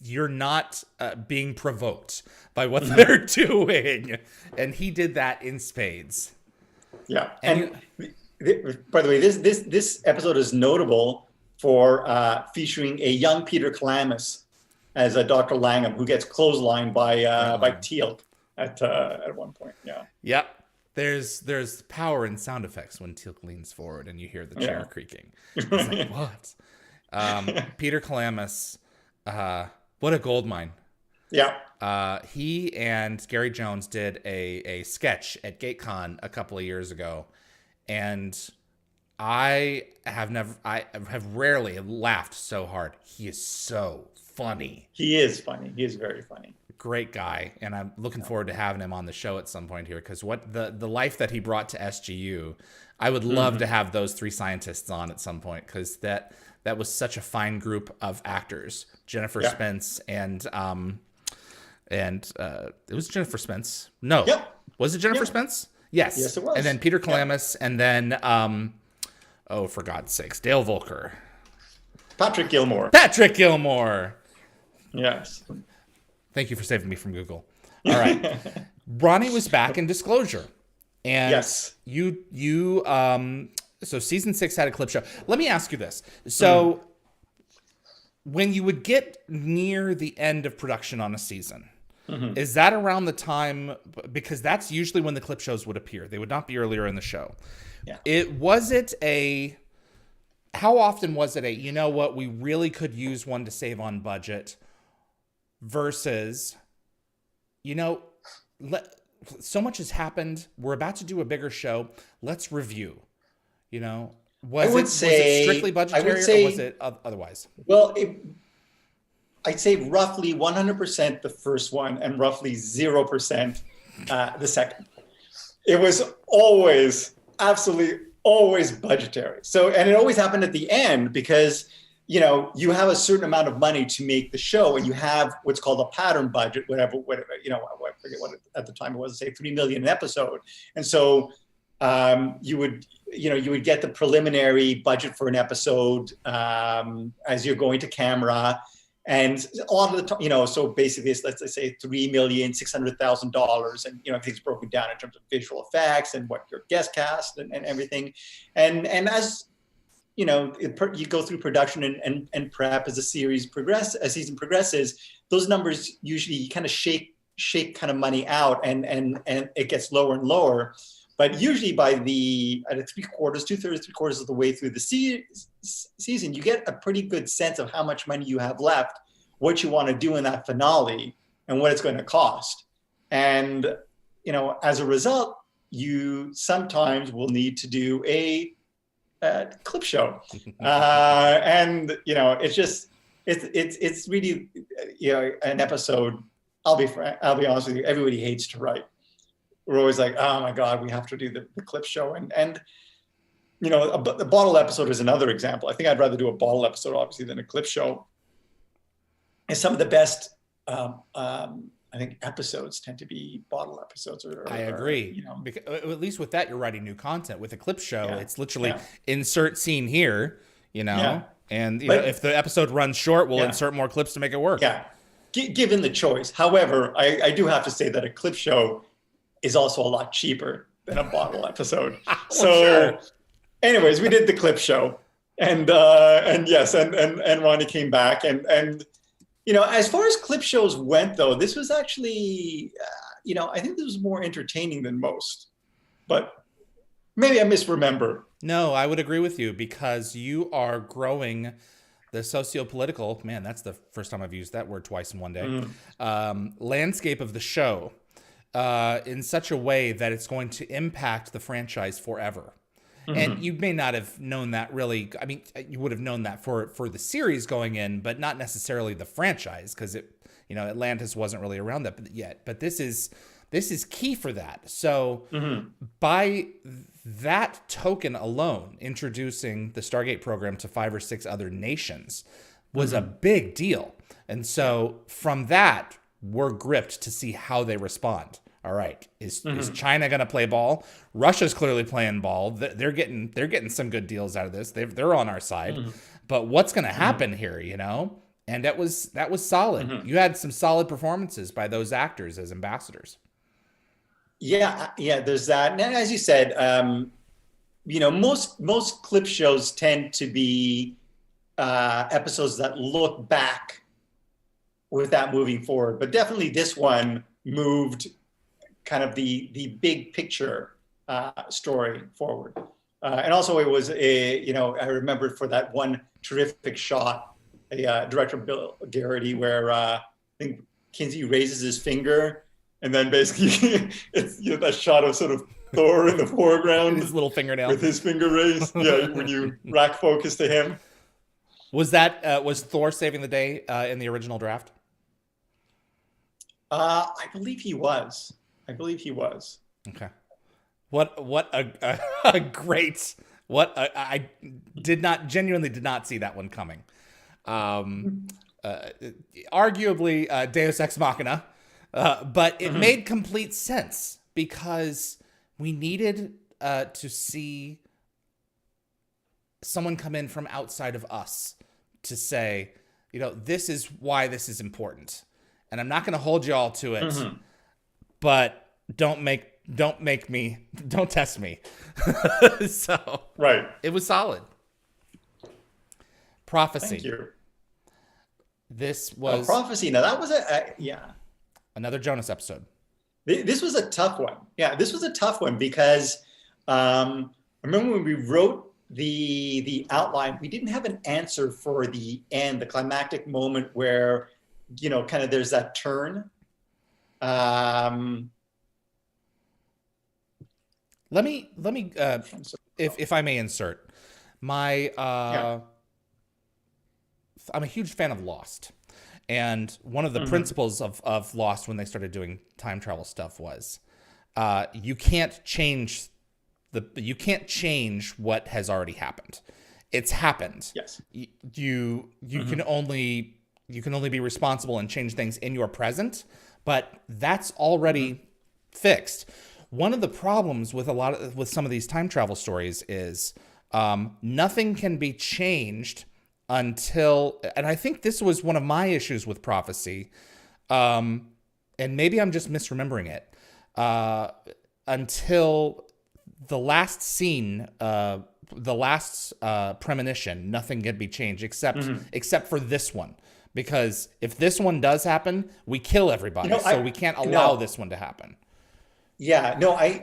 you're not being provoked by what they're doing. And he did that in spades. Yeah. And by the way, this episode is notable for featuring a young Peter Calamus as a Dr. Langham, who gets clotheslined by Teal'c at one point. Yeah. Yep. There's power in sound effects when Teal'c leans forward and you hear the chair creaking. It's like, what? Peter Calamus, what a gold mine. Yeah. He and Gary Jones did a sketch at GateCon a couple of years ago, and I have rarely laughed so hard. He is so funny. He is funny. He is very funny. Great guy, and I'm looking forward to having him on the show at some point here, because what the life that he brought to SGU, I would love to have those three scientists on at some point, because that was such a fine group of actors. Jennifer Spence and it was Jennifer Spence. No, was it Jennifer Spence? Yes. Yes, it was. And then Peter Calamus, and then oh, for God's sakes, Dale Volker, Patrick Gilmore. Yes. Thank you for saving me from Google. All right. Ronnie was back in Disclosure. And you so season 6 had a clip show. Let me ask you this. So when you would get near the end of production on a season, is that around the time, because that's usually when the clip shows would appear. They would not be earlier in the show. Yeah. How often was it you know what, we really could use one to save on budget, versus, you know, so much has happened, we're about to do a bigger show, let's review, you know? Was it strictly budgetary, or was it otherwise? Well, I'd say roughly 100% the first one and roughly 0% the second. It was absolutely always budgetary. So, and it always happened at the end, because you know, you have a certain amount of money to make the show, and you have what's called a pattern budget, whatever, you know, I forget what at the time it was, say $3 million an episode. And so you would get the preliminary budget for an episode as you're going to camera. And a lot of the time, you know, so basically it's, let's say $3,600,000, and, you know, everything's broken down in terms of visual effects and what your guest cast and everything. And as you know, you go through production and prep as season progresses, those numbers usually kind of shake kind of money out, and it gets lower and lower. But usually by two-thirds of the way through the season, you get a pretty good sense of how much money you have left, what you want to do in that finale, and what it's going to cost. And, you know, as a result, you sometimes will need to do a clip show, and you know, it's really, you know, an episode. I'll be honest with you, everybody hates to write. We're always like, oh my God, we have to do the clip show, and you know, the bottle episode is another example. I think I'd rather do a bottle episode, obviously, than a clip show. And some of the best I think episodes tend to be bottle episodes. I agree. You know, because, at least with that, you're writing new content. With a clip show, it's literally insert scene here, you know, and you know, if the episode runs short, we'll insert more clips to make it work. Yeah, given the choice. However, I do have to say that a clip show is also a lot cheaper than a bottle episode. Anyways, we did the clip show, and Ronnie came back, and you know, as far as clip shows went, though, this was actually, you know, I think this was more entertaining than most, but maybe I misremember. No, I would agree with you, because you are growing the socio-political, man, that's the first time I've used that word twice in one day, landscape of the show in such a way that it's going to impact the franchise forever. And you may not have known that really. I mean, you would have known that for the series going in, but not necessarily the franchise, because it, you know, Atlantis wasn't really around that yet. But this is key for that. So by that token alone, introducing the Stargate program to 5 or 6 other nations, was a big deal. And so from that, we're gripped to see how they respond. All right, is China going to play ball? Russia's clearly playing ball. They're getting some good deals out of this. They're on our side. But what's going to happen here, you know? And that was solid. You had some solid performances by those actors as ambassadors. Yeah, there's that. And as you said, you know, most clip shows tend to be episodes that look back without moving forward. But definitely this one moved kind of the big picture story forward. And also it was you know, I remember for that one terrific shot, director Bill Garrity, where I think Kinsey raises his finger, and then basically it's, you know, that shot of sort of Thor in the foreground, his little fingernail with his finger raised. Yeah, when you rack focus to him. Was that was Thor saving the day in the original draft? I believe he was. Okay. What a great, I genuinely did not see that one coming. Arguably Deus Ex Machina, but it made complete sense because we needed to see someone come in from outside of us to say, you know, this is why this is important. And I'm not going to hold you all to it, but don't test me. So right. It was solid. Prophecy. Thank you. This was Prophecy. Now that was another Jonas episode. This was a tough one. Yeah, this was a tough one because I remember when we wrote the outline, we didn't have an answer for the end, the climactic moment where, you know, kind of there's that turn. Let me if I may insert my I'm a huge fan of Lost, and one of the principles of Lost when they started doing time travel stuff was you can't change what has already happened. It's happened. Yes. You can only be responsible and change things in your present, but that's already fixed. One of the problems with some of these time travel stories is nothing can be changed until, and I think this was one of my issues with Prophecy, and maybe I'm just misremembering it, until the last scene, the last premonition, nothing can be changed except for this one. Because if this one does happen, we kill everybody, so we can't allow this one to happen. Yeah, no, I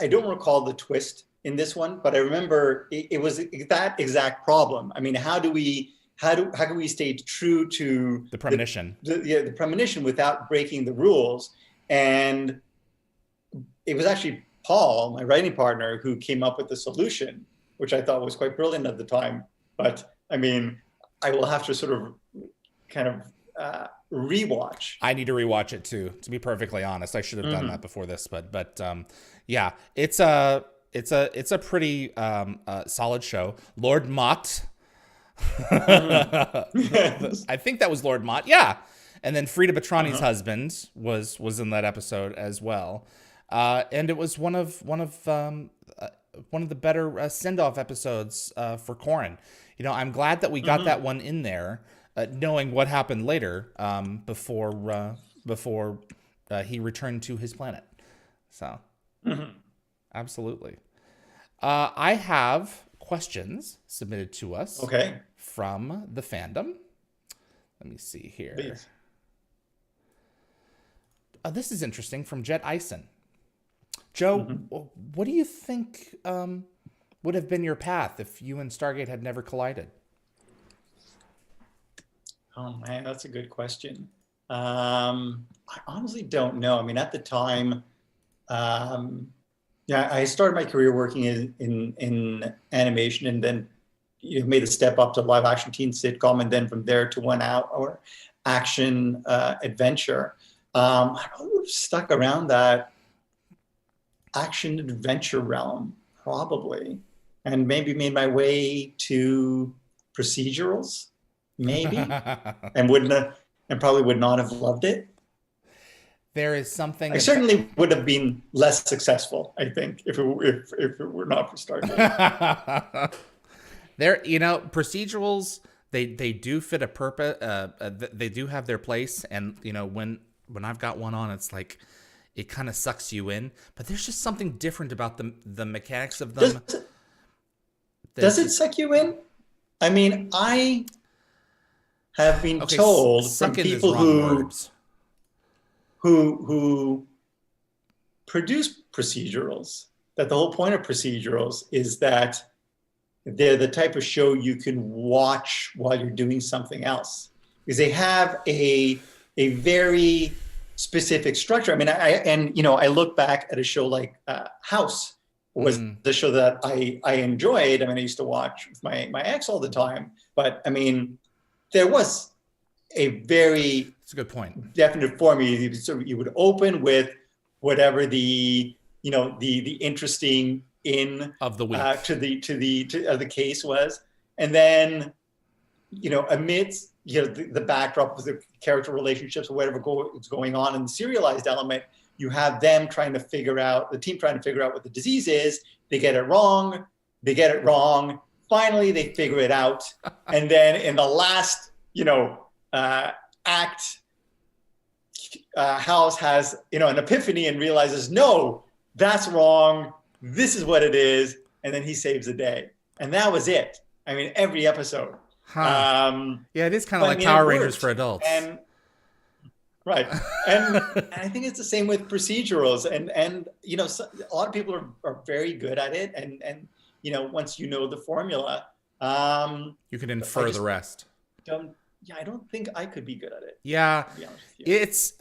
don't recall the twist in this one, but I remember it was that exact problem. I mean, how can we stay true to the premonition? The premonition without breaking the rules? And it was actually Paul, my writing partner, who came up with the solution, which I thought was quite brilliant at the time. But I mean, I will have to sort of kind of rewatch. I need to rewatch it too, to be perfectly honest. I should have done that before this, but yeah, it's a pretty solid show. Lord Mott. I think that was Lord Mott. Yeah. And then Frida Batrani's husband was in that episode as well. And it was one of the better send-off episodes for Corin. You know, I'm glad that we got that one in there, knowing what happened later before he returned to his planet. So, absolutely. I have questions submitted to us from the fandom. Let me see here. Please. This is interesting from Jet Ison. Joe, what do you think would have been your path if you and Stargate had never collided? Oh man, that's a good question. I honestly don't know. I mean, at the time, I started my career working in animation, and then made a step up to live action teen sitcom, and then from there to 1 hour action adventure. I probably would have stuck around that action adventure realm, probably, and maybe made my way to procedurals, maybe, and probably would not have loved it. There is something. I certainly would have been less successful, I think, if it were not for Stargate. Procedurals, they do fit a purpose. They do have their place, and when I've got one on, it's like it kind of sucks you in. But there's just something different about the mechanics of them. Does it suck you in? I mean, I have been told from people who produce procedurals that the whole point of procedurals is that they're the type of show you can watch while you're doing something else, because they have a very specific structure. I mean, I look back at a show like House was the show that I enjoyed. I mean, I used to watch with my ex all the time, but I mean, there was a very That's a good point. Definite formula. So you would open with whatever the interesting of the week to the case was, and then amidst the backdrop of the character relationships or whatever is going on in the serialized element, you have the team trying to figure out what the disease is. They get it wrong. Finally, they figure it out, and then in the last act, House has an epiphany and realizes, no, that's wrong. This is what it is, and then he saves the day, and that was it. I mean, every episode. Yeah, it is kind of like Power Rangers for adults. Right, and I think it's the same with procedurals, and a lot of people are very good at it, and once you know the formula, you can infer the rest. I don't think I could be good at it. Yeah, to be honest with you. It's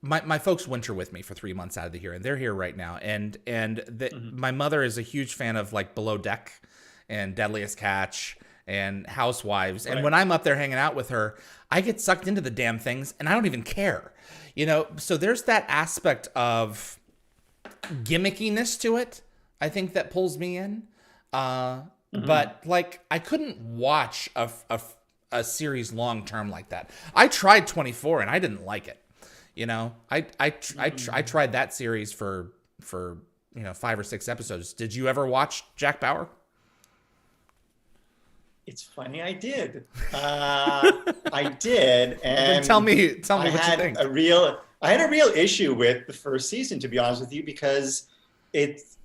my folks winter with me for 3 months out of the year, and they're here right now. And my mother is a huge fan of like Below Deck and Deadliest Catch and Housewives. And when I'm up there hanging out with her, I get sucked into the damn things, and I don't even care. So there's that aspect of gimmickiness to it, I think, that pulls me in. But like, I couldn't watch a series long term like that. I tried 24 and I didn't like it. I tried that series for 5 or 6 episodes. Did you ever watch Jack Bauer? It's funny, I did. I did, and tell me what you think. I had a real issue with the first season, to be honest with you, because it's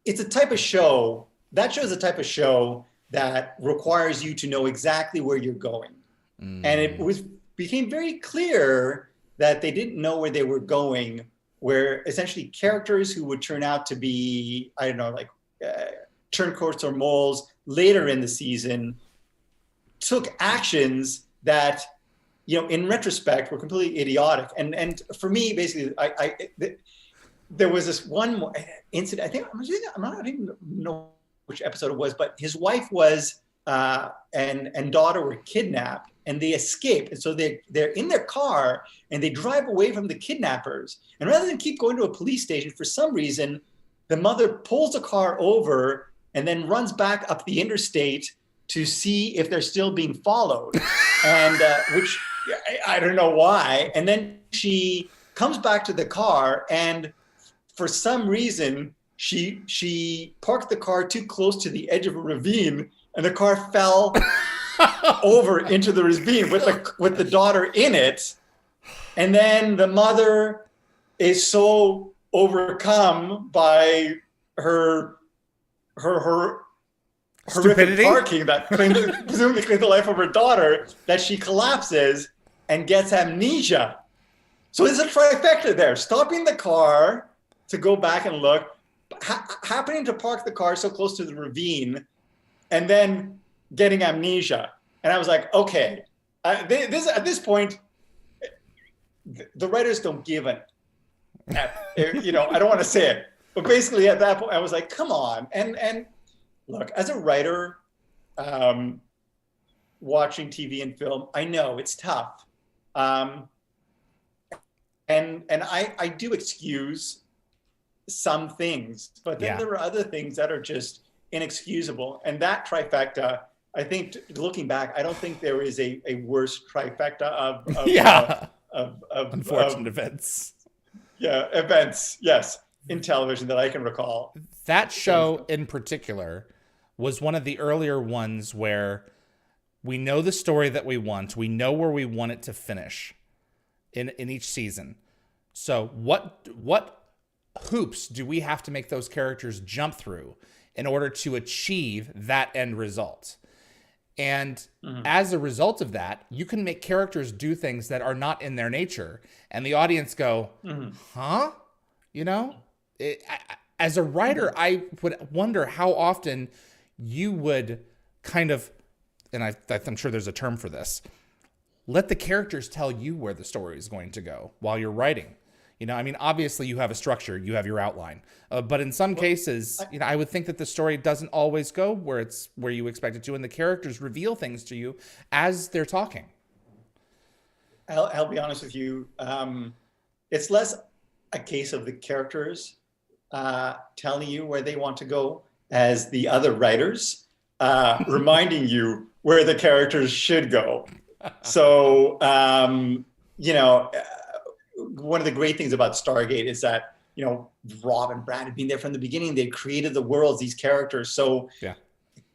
a type of show. That show is a type of show that requires you to know exactly where you're going. And it became very clear that they didn't know where they were going, where essentially characters who would turn out to be, I don't know, like turncoats or moles later in the season took actions that, in retrospect, were completely idiotic. And for me, basically, there was this one incident. I'm not even know which episode it was, but his wife was and daughter were kidnapped, and they escape. And so they're in their car and they drive away from the kidnappers. And rather than keep going to a police station, for some reason, the mother pulls the car over and then runs back up the interstate to see if they're still being followed. And which I don't know why. And then she comes back to the car, and for some reason, she parked the car too close to the edge of a ravine, and the car fell over into the ravine with the daughter in it. And then the mother is so overcome by her horrific parking that presumably claimed the life of her daughter, that she collapses and gets amnesia. So there's a trifecta there: stopping the car to go back and look, happening to park the car so close to the ravine, and then getting amnesia. And I was like, okay, at this point, the writers don't give a, I don't want to say it, but basically at that point, I was like, come on. And look, as a writer, watching TV and film, I know it's tough. And I do excuse some things, but then there are other things that are just inexcusable. And that trifecta, I think, looking back, I don't think there is a worse trifecta of unfortunate events. Yeah, events, yes, in television that I can recall. That show in particular was one of the earlier ones where we know the story that we want. We know where we want it to finish in each season. So what hoops do we have to make those characters jump through in order to achieve that end result? And as a result of that, you can make characters do things that are not in their nature. And the audience go, huh? You know, as a writer, I would wonder how often you would kind of, and I'm sure there's a term for this, let the characters tell you where the story is going to go while you're writing. You know, I mean, obviously you have a structure, you have your outline, but in some cases, you know, I would think that the story doesn't always go where you expect it to, and the characters reveal things to you as they're talking. I'll be honest with you. It's less a case of the characters telling you where they want to go as the other writers reminding you where the characters should go. So, you know, one of the great things about Stargate is that, you know, Rob and Brad had been there from the beginning. They created the worlds, these characters. So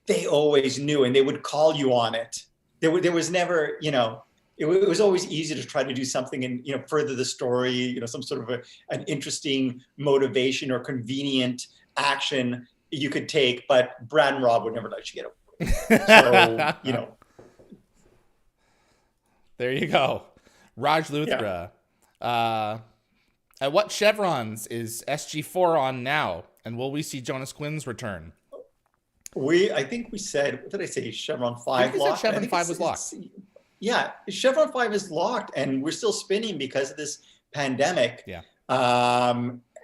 they always knew, and they would call you on it. There was never, you know, it was always easy to try to do something and, you know, further the story, you know, some sort of an interesting motivation or convenient action you could take, but Brad and Rob would never let you get away. So, you know. There you go. Raj Luthra. At what chevrons is SG-4 on now? And will we see Jonas Quinn's return? I think we said, what did I say? Chevron 5 locked? Chevron 5 was locked. Yeah, Chevron 5 is locked, and we're still spinning because of this pandemic. Yeah.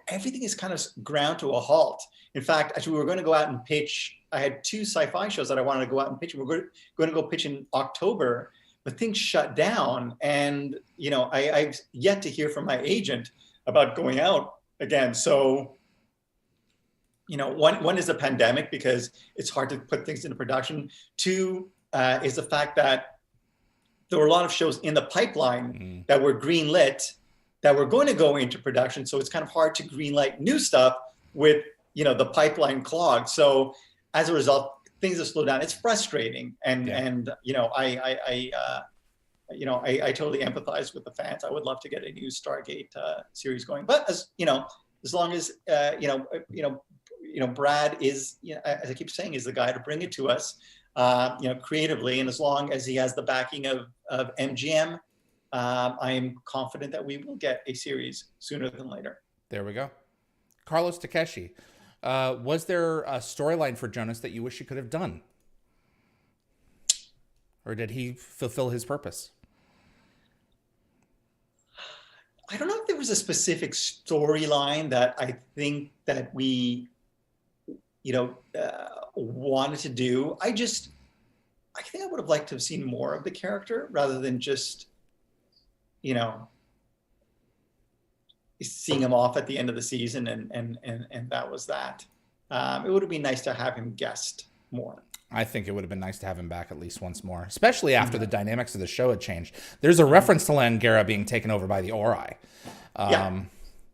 Everything is kind of ground to a halt. In fact, actually, we were going to go out and pitch. I had 2 sci-fi shows that I wanted to go out and pitch. We were going to go pitch in October, but things shut down. And, you know, I've yet to hear from my agent about going out again. So, you know, one is the pandemic because it's hard to put things into production. 2 is the fact that there were a lot of shows in the pipeline that were greenlit that were going to go into production. So it's kind of hard to greenlight new stuff with, you know, the pipeline clogged. So as a result, things have slowed down. It's frustrating. And you know, I totally empathize with the fans. I would love to get a new Stargate series going. But as you know, as long as Brad is, you know, as I keep saying, is the guy to bring it to us, you know, creatively, and as long as he has the backing of MGM, I am confident that we will get a series sooner than later. There we go. Carlos Takeshi, was there a storyline for Jonas that you wish you could have done? Or did he fulfill his purpose? I don't know if there was a specific storyline that I think that we, you know, wanted to do. I think I would have liked to have seen more of the character rather than just, you know, seeing him off at the end of the season and that was that. It would have been nice to have him guest more. I think it would have been nice to have him back at least once more, especially after the dynamics of the show had changed. There's a reference to Langara being taken over by the Ori.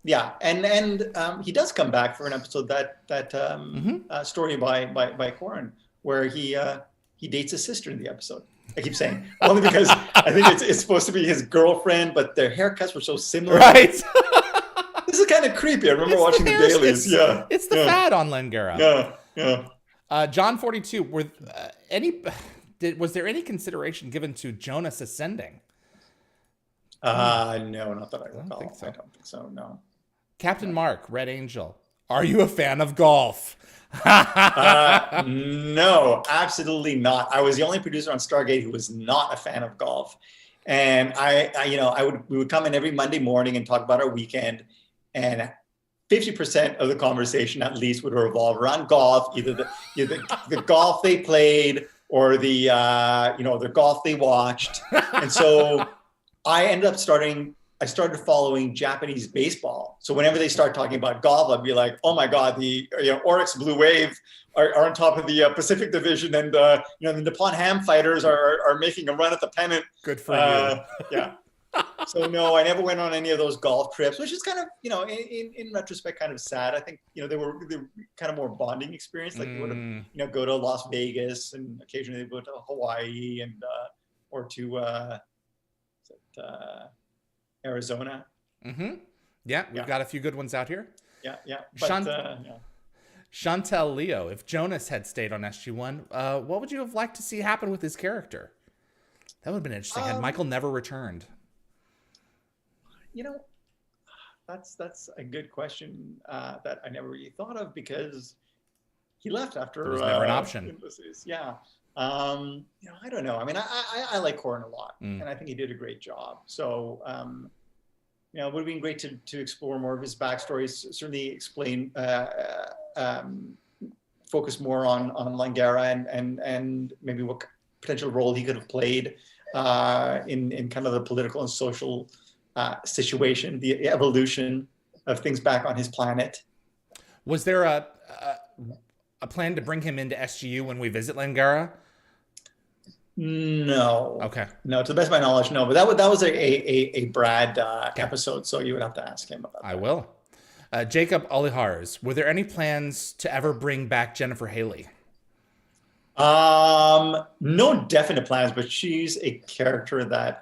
Yeah, and he does come back for an episode that story by Corin where he dates his sister in the episode. I keep saying only because I think it's supposed to be his girlfriend, but their haircuts were so similar. Right. This is kind of creepy. I remember watching the dailies. It's the fad on Langara. Yeah. John 42. Was there any consideration given to Jonas ascending? No, not that I recall. I don't think so. No. Captain Mark, Red Angel. Are you a fan of golf? No, absolutely not. I was the only producer on Stargate who was not a fan of golf, and we would come in every Monday morning and talk about our weekend, and 50% of the conversation at least would revolve around golf, either the golf they played or the golf they watched, and so I ended up starting I started following Japanese baseball. So whenever they start talking about golf, I'd be like, oh my God, the Oryx Blue Wave are on top of the Pacific Division, and the Nippon Ham fighters are making a run at the pennant. Good for you. Yeah. So no, I never went on any of those golf trips, which is kind of, in retrospect, kind of sad. I think, they were kind of more bonding experience. Like you would have, go to Las Vegas, and occasionally they go to Hawaii and or to Arizona. Yeah, we've got a few good ones out here. Yeah. But, Chantel Leo, if Jonas had stayed on SG-1, what would you have liked to see happen with his character? That would have been interesting. Had Michael never returned? That's a good question that I never really thought of, because he left after. There was never an option. Yeah. I don't know. I mean, I like Corin a lot, and I think he did a great job. So, it would have been great to explore more of his backstory. Certainly explain, focus more on Langara and maybe what potential role he could have played in kind of the political and social situation, the evolution of things back on his planet. Was there a plan to bring him into SGU when we visit Langara? No. Okay. No, to the best of my knowledge, no. But that was a Brad episode, so you would have to ask him about that. I will. Jacob Olihars, were there any plans to ever bring back Jennifer Hailey? No definite plans, but she's a character that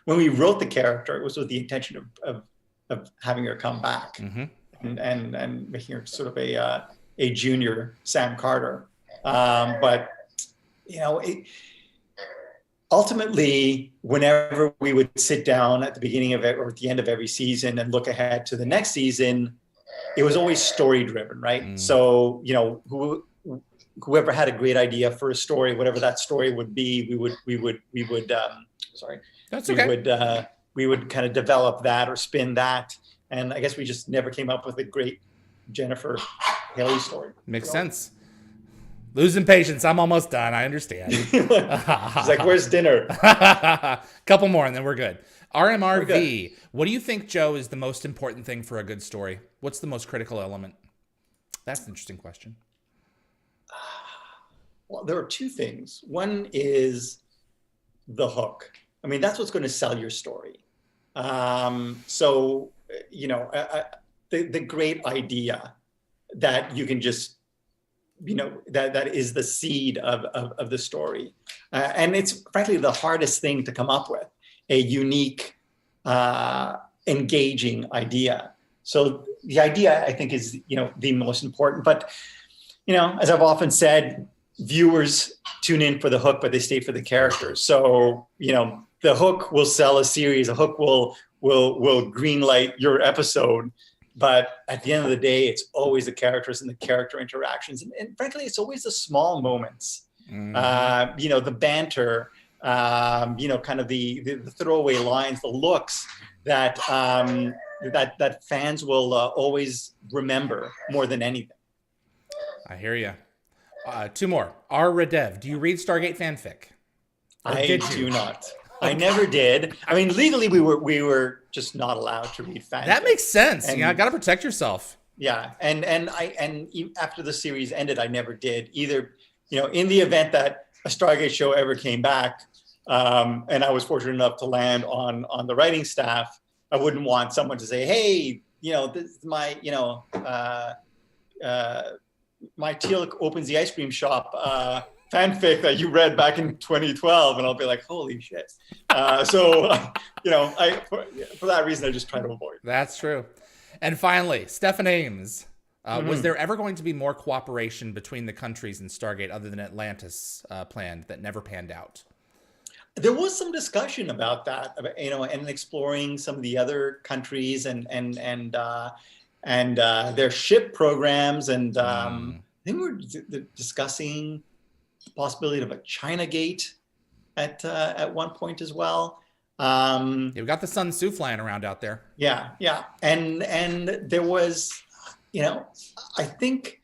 when we wrote the character, it was with the intention of having her come back and making her sort of a junior Sam Carter. But ultimately, whenever we would sit down at the beginning of it or at the end of every season and look ahead to the next season, it was always story driven, right? So, whoever had a great idea for a story, whatever that story would be, we would sorry. That's okay. We would kind of develop that or spin that. And I guess we just never came up with a great Jennifer Hailey story. Makes sense. Losing patience. I'm almost done. I understand. It's like, where's dinner? Couple more and then we're good. RMRV. What do you think, Joe, is the most important thing for a good story? What's the most critical element? That's an interesting question. Well, there are two things. One is the hook. I mean, that's what's going to sell your story. So, the great idea that you can just, that is the seed of the story. And it's frankly the hardest thing to come up with, a unique, engaging idea. So the idea, I think, is, the most important. But, as I've often said, viewers tune in for the hook, but they stay for the characters. So, the hook will sell a series. A hook will greenlight your episode. But at the end of the day, it's always the characters and the character interactions. And frankly, it's always the small moments, the banter, kind of the throwaway lines, the looks that that fans will always remember more than anything. I hear you. Two more. R. Radev, do you read Stargate fanfic? I do not. I never did. I mean, legally, we were just not allowed to read fanfic. That makes sense. And, got to protect yourself. Yeah, and after the series ended, I never did either. In the event that a Stargate show ever came back, and I was fortunate enough to land on the writing staff, I wouldn't want someone to say, "Hey, this is my, my Teal opens the ice cream shop." Fanfic that you read back in 2012, and I'll be like, holy shit. So, for that reason, I just try to avoid. That's true. And finally, Stephen Ames. Was there ever going to be more cooperation between the countries in Stargate other than Atlantis planned that never panned out? There was some discussion about that, and exploring some of the other countries and their ship programs. And I think we're discussing the possibility of a China Gate at one point as well. We've got the Sun Tzu flying around out there. Yeah. And there was, I think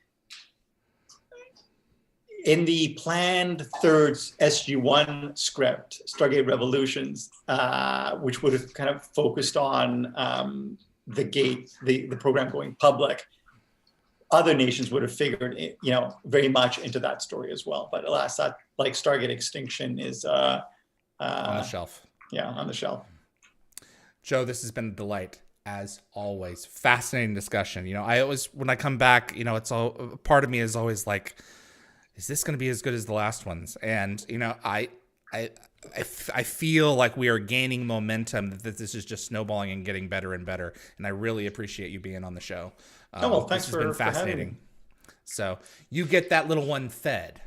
in the planned third SG-1 script, Stargate Revolutions, which would have kind of focused on the gate, the program going public, other nations would have figured, very much into that story as well. But alas, that, like Stargate Extinction, is on the shelf. Yeah, on the shelf. Joe, this has been a delight as always. Fascinating discussion. I always, when I come back, it's all, part of me is always like, is this going to be as good as the last ones? And, I feel like we are gaining momentum, that this is just snowballing and getting better and better. And I really appreciate you being on the show. Thanks this has been fascinating. So you get that little one fed.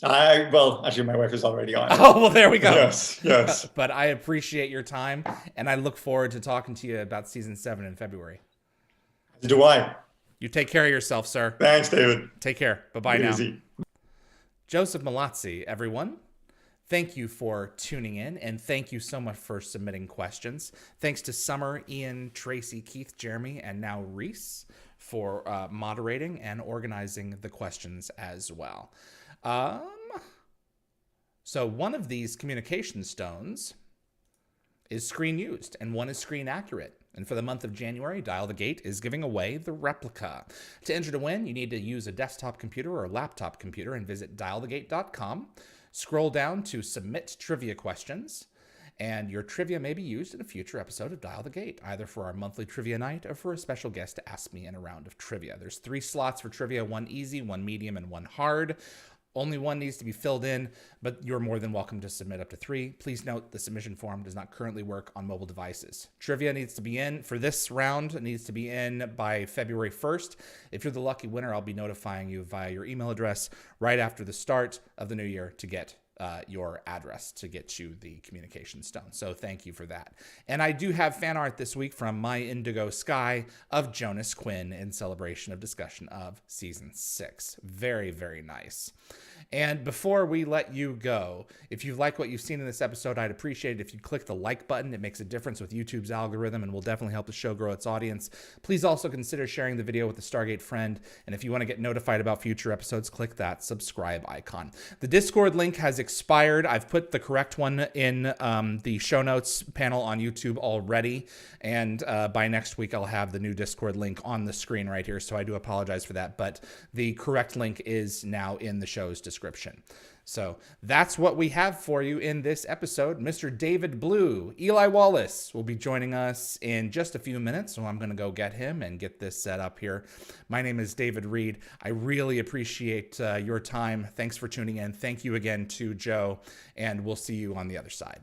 Actually, my wife is already on it. Oh, well, there we go. Yes. But I appreciate your time, and I look forward to talking to you about season 7 in February. Do I? You take care of yourself, sir. Thanks, David. Take care. Bye-bye now. Easy. Joseph Mallozzi, everyone. Thank you for tuning in, and thank you so much for submitting questions. Thanks to Summer, Ian, Tracy, Keith, Jeremy, and now Reese for moderating and organizing the questions as well. So one of these communication stones is screen used, and one is screen accurate. And for the month of January, Dial the Gate is giving away the replica. To enter to win, you need to use a desktop computer or a laptop computer and visit dialthegate.com. Scroll down to Submit Trivia Questions, and your trivia may be used in a future episode of Dial the Gate, either for our monthly trivia night or for a special guest to ask me in a round of trivia. There's 3 slots for trivia, 1 easy, 1 medium, and 1 hard. Only 1 needs to be filled in, but you're more than welcome to submit up to 3. Please note the submission form does not currently work on mobile devices. Trivia needs to be in for this round. It needs to be in by February 1st. If you're the lucky winner, I'll be notifying you via your email address right after the start of the new year to get your address to get you the communication stone. So thank you for that. And I do have fan art this week from My Indigo Sky of Jonas Quinn in celebration of discussion of season 6. Very, very nice. And before we let you go, if you like what you've seen in this episode, I'd appreciate it if you click the like button. It makes a difference with YouTube's algorithm and will definitely help the show grow its audience. Please also consider sharing the video with a Stargate friend. And if you want to get notified about future episodes, click that subscribe icon. The Discord link has expired. I've put the correct one in the show notes panel on YouTube already. And by next week, I'll have the new Discord link on the screen right here. So I do apologize for that. But the correct link is now in the show's description. So that's what we have for you in this episode. Mr. David Blue, Eli Wallace, will be joining us in just a few minutes. So I'm going to go get him and get this set up here. My name is David Reed. I really appreciate your time. Thanks for tuning in. Thank you again to Joe, and we'll see you on the other side.